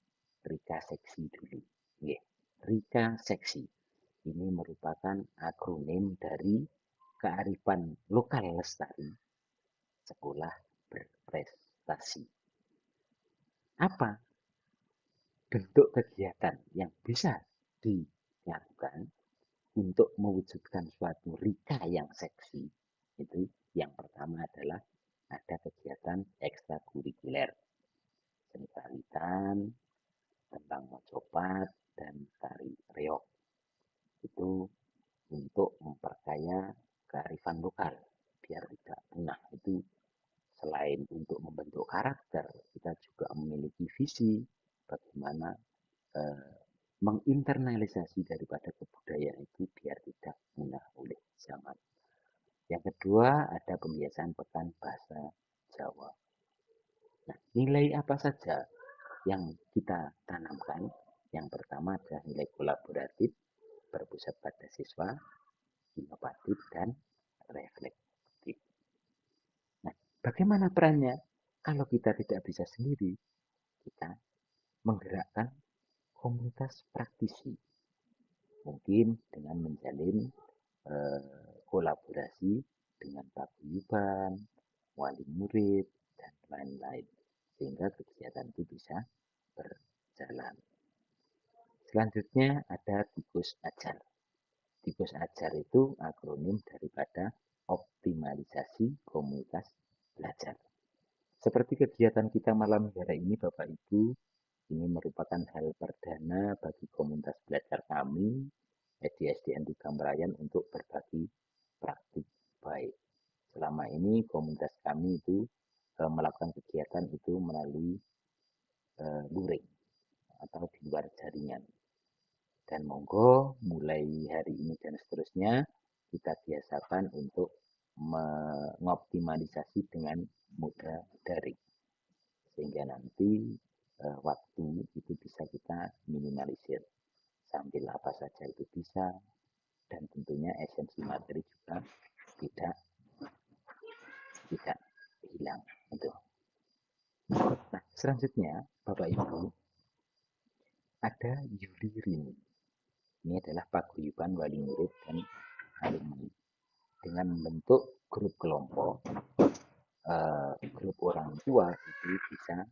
Rika Seksi dulu. Nggih, Rika Seksi. Ini merupakan akronim dari kearifan lokal lestari, sekolah berprestasi. Apa bentuk kegiatan yang bisa dilakukan untuk mewujudkan suatu Rika yang seksi? Itu yang pertama adalah ada kegiatan ekstrakurikuler, seni tarian, tentang mojopat, dan tari reog. Itu untuk memperkaya kearifan lokal biar tidak punah. Itu selain untuk membentuk karakter, kita juga memiliki visi bagaimana menginternalisasi daripada kebudayaan itu biar tidak punah oleh zaman. Yang kedua, ada pembiasaan pekan bahasa Jawa. Nah, nilai apa saja yang kita tanamkan? Yang pertama adalah nilai kolaboratif, berpusat pada siswa, inovatif, dan reflektif. Nah, bagaimana perannya? Kalau kita tidak bisa sendiri, kita menggerakkan komunitas praktisi. Mungkin dengan menjalin kolaborasi dengan paguyuban, wali murid, dan lain-lain. Sehingga kegiatan itu bisa berjalan. Selanjutnya ada Tikus Ajar. Tikus Ajar itu akronim daripada optimalisasi komunitas belajar. Seperti kegiatan kita malam hari ini Bapak Ibu, ini merupakan hal perdana bagi komunitas belajar kami di SDN 3 Merayan untuk berbagi praktik baik. Selama ini komunitas kami itu melakukan kegiatan itu melalui luring atau di luar jaringan. Dan monggo mulai hari ini dan seterusnya kita biasakan untuk mengoptimalisasi dengan moda daring. Sehingga nanti waktu itu bisa kita minimalisir. Sambil apa saja itu bisa, dan tentunya esensi materi juga tidak hilang. Nah, selanjutnya Bapak Ibu, ada Yuli Rini. Ini adalah paguyuban wali murid dan alumni. Dengan membentuk grup kelompok, grup orang tua itu bisa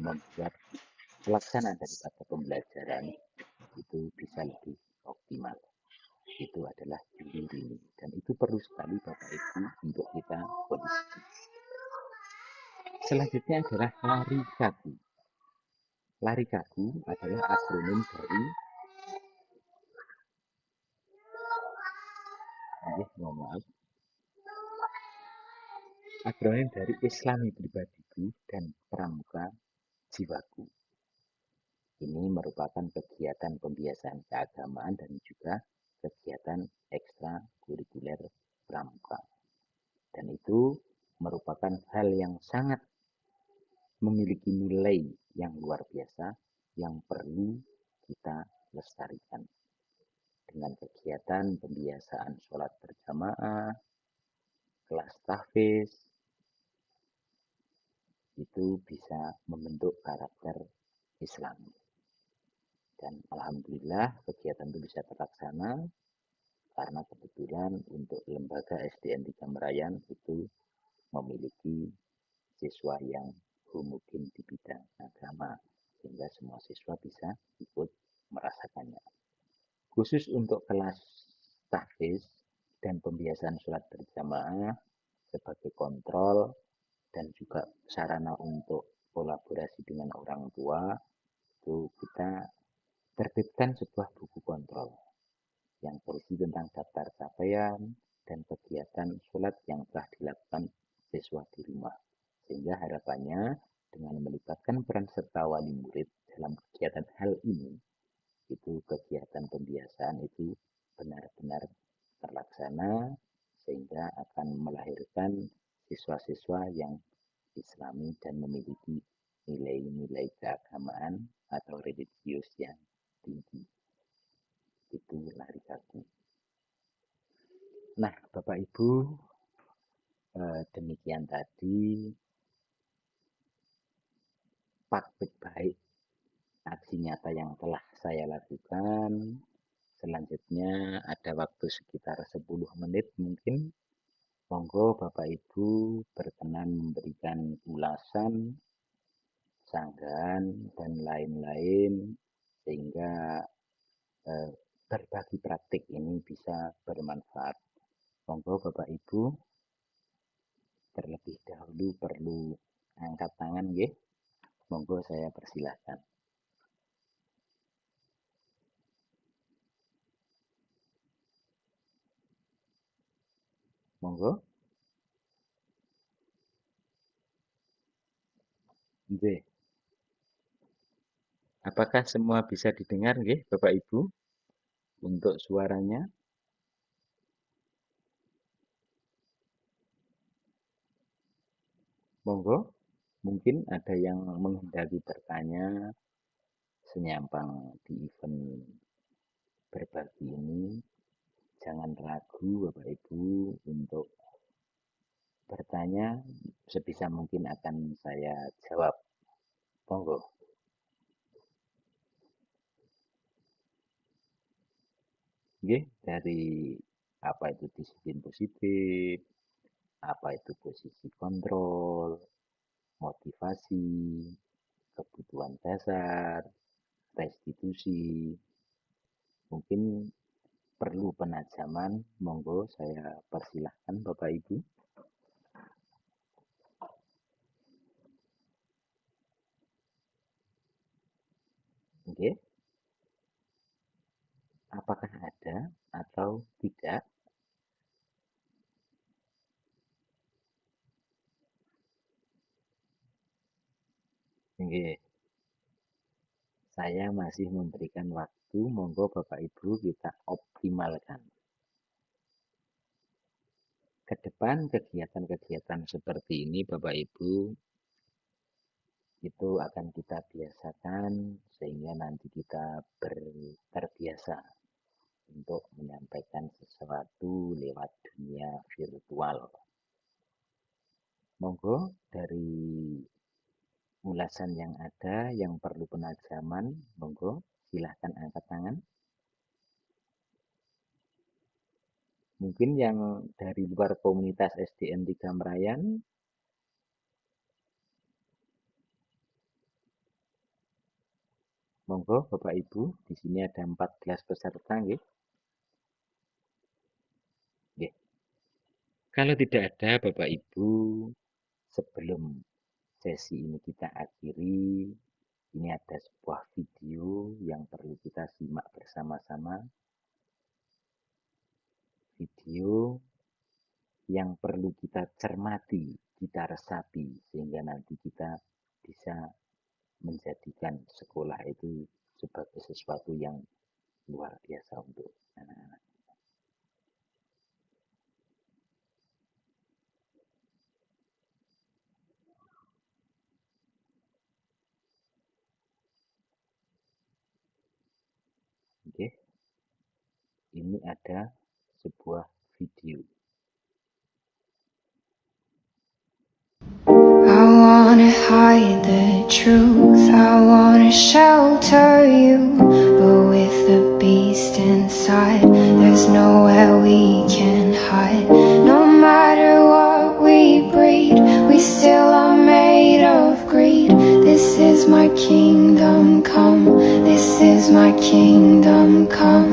membuat pelaksanaan daripada pembelajaran itu bisa lebih optimal. Itu adalah Yuli Rini. Dan itu perlu sekali Bapak Ibu untuk kita kondisi. Selanjutnya adalah Lari Kaku. Lari Kaku adalah akronim dari akronim dari Islami pribadiku dan pramuka jiwaku. Ini merupakan kegiatan pembiasaan keagamaan dan juga kegiatan ekstrakurikuler pramuka. Dan itu merupakan hal yang sangat memiliki nilai yang luar biasa yang perlu kita lestarikan. Dengan kegiatan pembiasaan sholat berjamaah, kelas tahfiz, itu bisa membentuk karakter Islami. Dan alhamdulillah kegiatan itu bisa terlaksana karena kebetulan untuk lembaga SDN 3 Merayan itu memiliki siswa yang homogen di bidang agama sehingga semua siswa bisa ikut merasakannya. Khusus untuk kelas tahfiz dan pembiasaan sholat berjamaah sebagai kontrol dan juga sarana untuk kolaborasi dengan orang tua, itu kita terbitkan sebuah buku kontrol yang berisi tentang daftar capaian dan kegiatan sholat yang telah dilakukan siswa di rumah. Sehingga harapannya dengan melibatkan peran serta wali murid dalam kegiatan hal ini, itu kegiatan pembiasaan itu benar-benar terlaksana sehingga akan melahirkan siswa-siswa yang Islami dan memiliki nilai-nilai keagamaan atau religius yang tinggi. Itu Lari Kaku. Nah, Bapak Ibu, demikian tadi praktik baik aksi nyata yang telah saya lakukan. Selanjutnya ada waktu sekitar 10 menit mungkin. Monggo Bapak Ibu berkenan memberikan ulasan, sanggahan, dan lain-lain sehingga berbagi praktik ini bisa bermanfaat. Monggo Bapak Ibu terlebih dahulu perlu angkat tangan nggih. Monggo saya persilahkan. Monggo. Nggih. Apakah semua bisa didengar nggih Bapak Ibu untuk suaranya? Monggo. Mungkin ada yang menghendaki bertanya senyampang di event berbagi ini. Jangan ragu Bapak Ibu untuk bertanya, sebisa mungkin akan saya jawab. Monggo. Nggih, dari apa itu disiplin positif, apa itu posisi kontrol, motivasi, kebutuhan dasar, restitusi. Mungkin perlu penajaman, monggo saya persilahkan Bapak Ibu. Oke. Apakah ada atau tidak? Oke. Saya masih memberikan waktu, monggo Bapak Ibu kita optimalkan. Ke depan kegiatan-kegiatan seperti ini Bapak Ibu itu akan kita biasakan sehingga nanti kita terbiasa untuk menyampaikan sesuatu lewat dunia virtual. Monggo dari ulasan yang ada yang perlu penajaman, monggo silahkan angkat tangan. Mungkin yang dari luar komunitas SDN 3 Merayan. Monggo Bapak Ibu, di sini ada 14 peserta nggih. Nggih. Kalau tidak ada Bapak Ibu, sebelum sesi ini kita akhiri, ini ada sebuah video yang perlu kita simak bersama-sama. Video yang perlu kita cermati, kita resapi, sehingga nanti kita bisa menjadikan sekolah itu sebagai sesuatu yang luar biasa untuk anak-anak. Oke, ini ada sebuah video. I wanna hide the truth, I wanna shelter you, but with the beast inside, there's nowhere we can hide. No matter what we breed, we still are made of greed. This is my kingdom come, this is my kingdom come.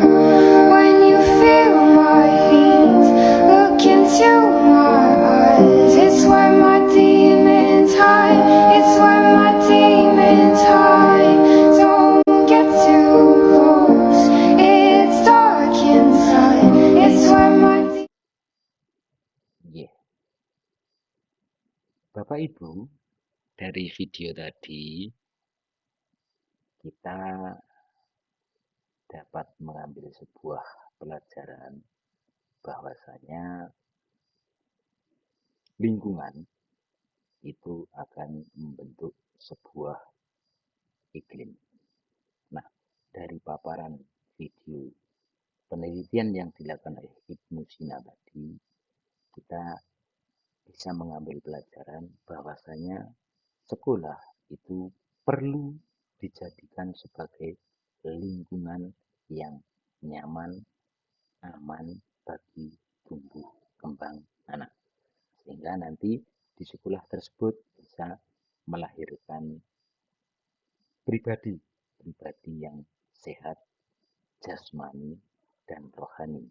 When you feel my feet, look into my eyes, it's where my demons hide, it's where my demons hide. Don't get too close, it's dark inside, it's where my Yeah. Bapak Ibu, dari video tadi kita dapat mengambil sebuah pelajaran bahwasanya lingkungan itu akan membentuk sebuah iklim. Nah, dari paparan video penelitian yang dilakukan oleh Ibnu Sina tadi, kita bisa mengambil pelajaran bahwasanya sekolah itu perlu dijadikan sebagai lingkungan yang nyaman, aman bagi tumbuh kembang anak. Sehingga nanti di sekolah tersebut bisa melahirkan pribadi yang sehat, jasmani, dan rohani.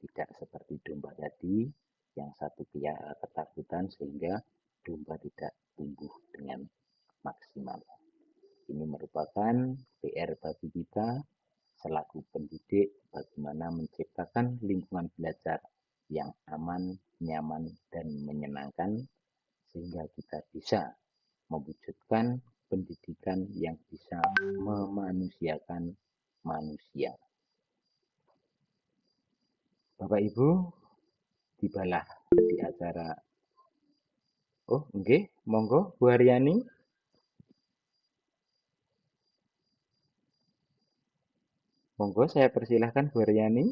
Tidak seperti domba tadi yang satu pihak ketakutan sehingga domba tidak tumbuh dengan maksimal. Ini merupakan PR bagi kita selaku pendidik bagaimana menciptakan lingkungan belajar yang aman, nyaman, dan menyenangkan sehingga kita bisa mewujudkan pendidikan yang bisa memanusiakan manusia. Bapak Ibu, tibalah di acara. Oh, nggih, monggo Bu Haryani. Monggo saya persilahkan Bu Haryani.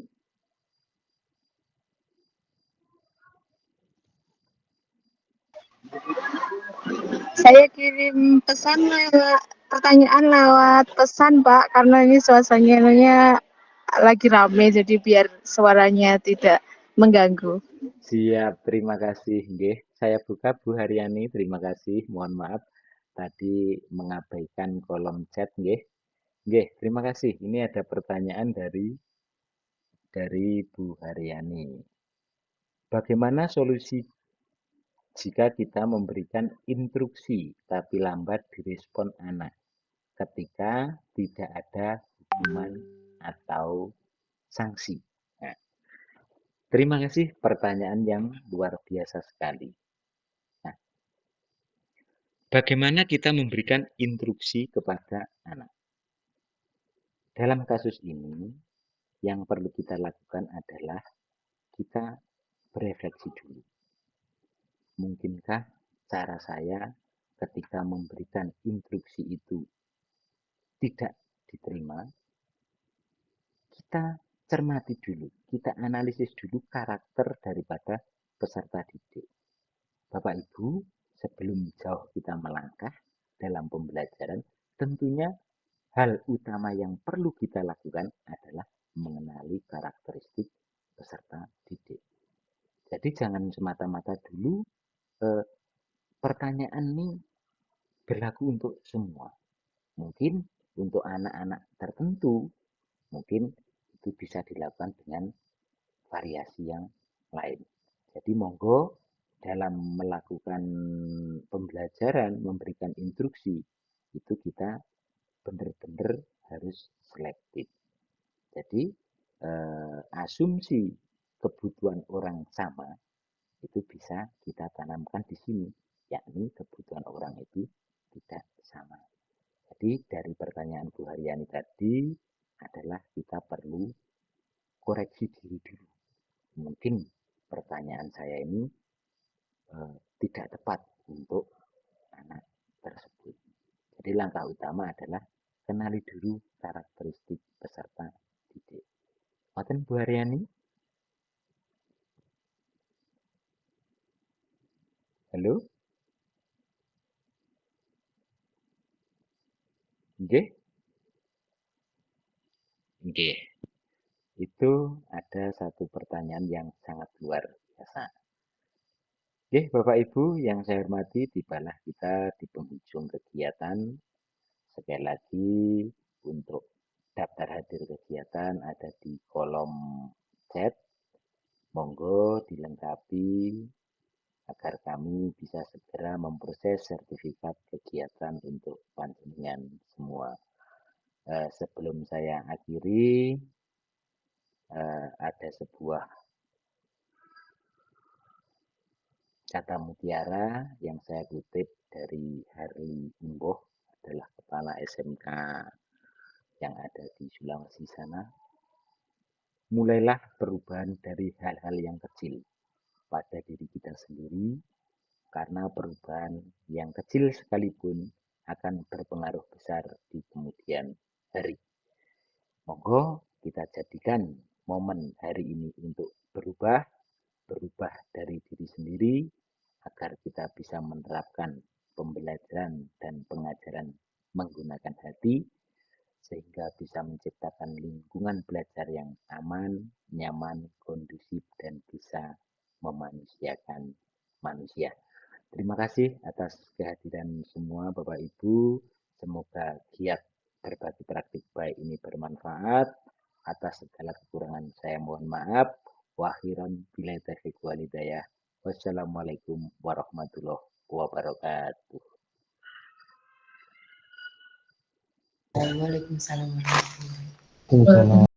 Saya kirim pesan pertanyaan lewat pesan Pak, karena ini suasananya lagi rame jadi biar suaranya tidak mengganggu. Siap, terima kasih. Nggih, saya buka Bu Haryani, terima kasih. Mohon maaf tadi mengabaikan kolom chat nggih. Nggih, terima kasih. Ini ada pertanyaan dari Bu Haryani. Bagaimana solusi jika kita memberikan instruksi tapi lambat direspon anak ketika tidak ada hukuman atau sanksi? Nah, terima kasih, pertanyaan yang luar biasa sekali. Nah, bagaimana kita memberikan instruksi kepada anak? Dalam kasus ini, yang perlu kita lakukan adalah kita berefleksi dulu. Mungkinkah cara saya ketika memberikan instruksi itu tidak diterima? Kita cermati dulu, kita analisis dulu karakter daripada peserta didik. Bapak Ibu, sebelum jauh kita melangkah dalam pembelajaran, tentunya hal utama yang perlu kita lakukan adalah mengenali karakteristik peserta didik. Jadi jangan semata-mata dulu pertanyaan ini berlaku untuk semua. Mungkin untuk anak-anak tertentu, mungkin itu bisa dilakukan dengan variasi yang lain. Jadi monggo dalam melakukan pembelajaran, memberikan instruksi, itu kita benar-benar harus selektif. Jadi asumsi kebutuhan orang sama itu bisa kita tanamkan di sini, yakni kebutuhan orang itu tidak sama. Jadi dari pertanyaan Bu Haryani tadi adalah kita perlu koreksi diri dulu. Mungkin pertanyaan saya ini tidak tepat untuk anak tersebut. Jadi langkah utama adalah kenali dulu karakteristik peserta didik. Wonten Bu Haryani? Halo? Nggih? Nggih. Itu ada satu pertanyaan yang sangat luar biasa. Oke, Bapak Ibu yang saya hormati, tibalah kita di penghujung kegiatan. Sekali lagi, untuk daftar hadir kegiatan ada di kolom chat. Monggo dilengkapi agar kami bisa segera memproses sertifikat kegiatan untuk panjenengan semua. Sebelum saya akhiri, ada sebuah kata mutiara yang saya kutip dari Harli Imboh, adalah kepala SMK yang ada di Sulawesi sana. Mulailah perubahan dari hal-hal yang kecil pada diri kita sendiri, karena perubahan yang kecil sekalipun akan berpengaruh besar di kemudian hari. Monggo kita jadikan momen hari ini untuk berubah dari diri sendiri, agar kita bisa menerapkan pembelajaran dan pengajaran menggunakan hati, sehingga bisa menciptakan lingkungan belajar yang aman, nyaman, kondusif, dan bisa memanusiakan manusia. Terima kasih atas kehadiran semua Bapak Ibu. Semoga giat berbagi praktik baik ini bermanfaat. Atas segala kekurangan saya mohon maaf. Wakhiran billahi taufiq wal hidayah. Wassalamualaikum warahmatullahi wabarakatuh. Waalaikumsalam warahmatullahi wabarakatuh.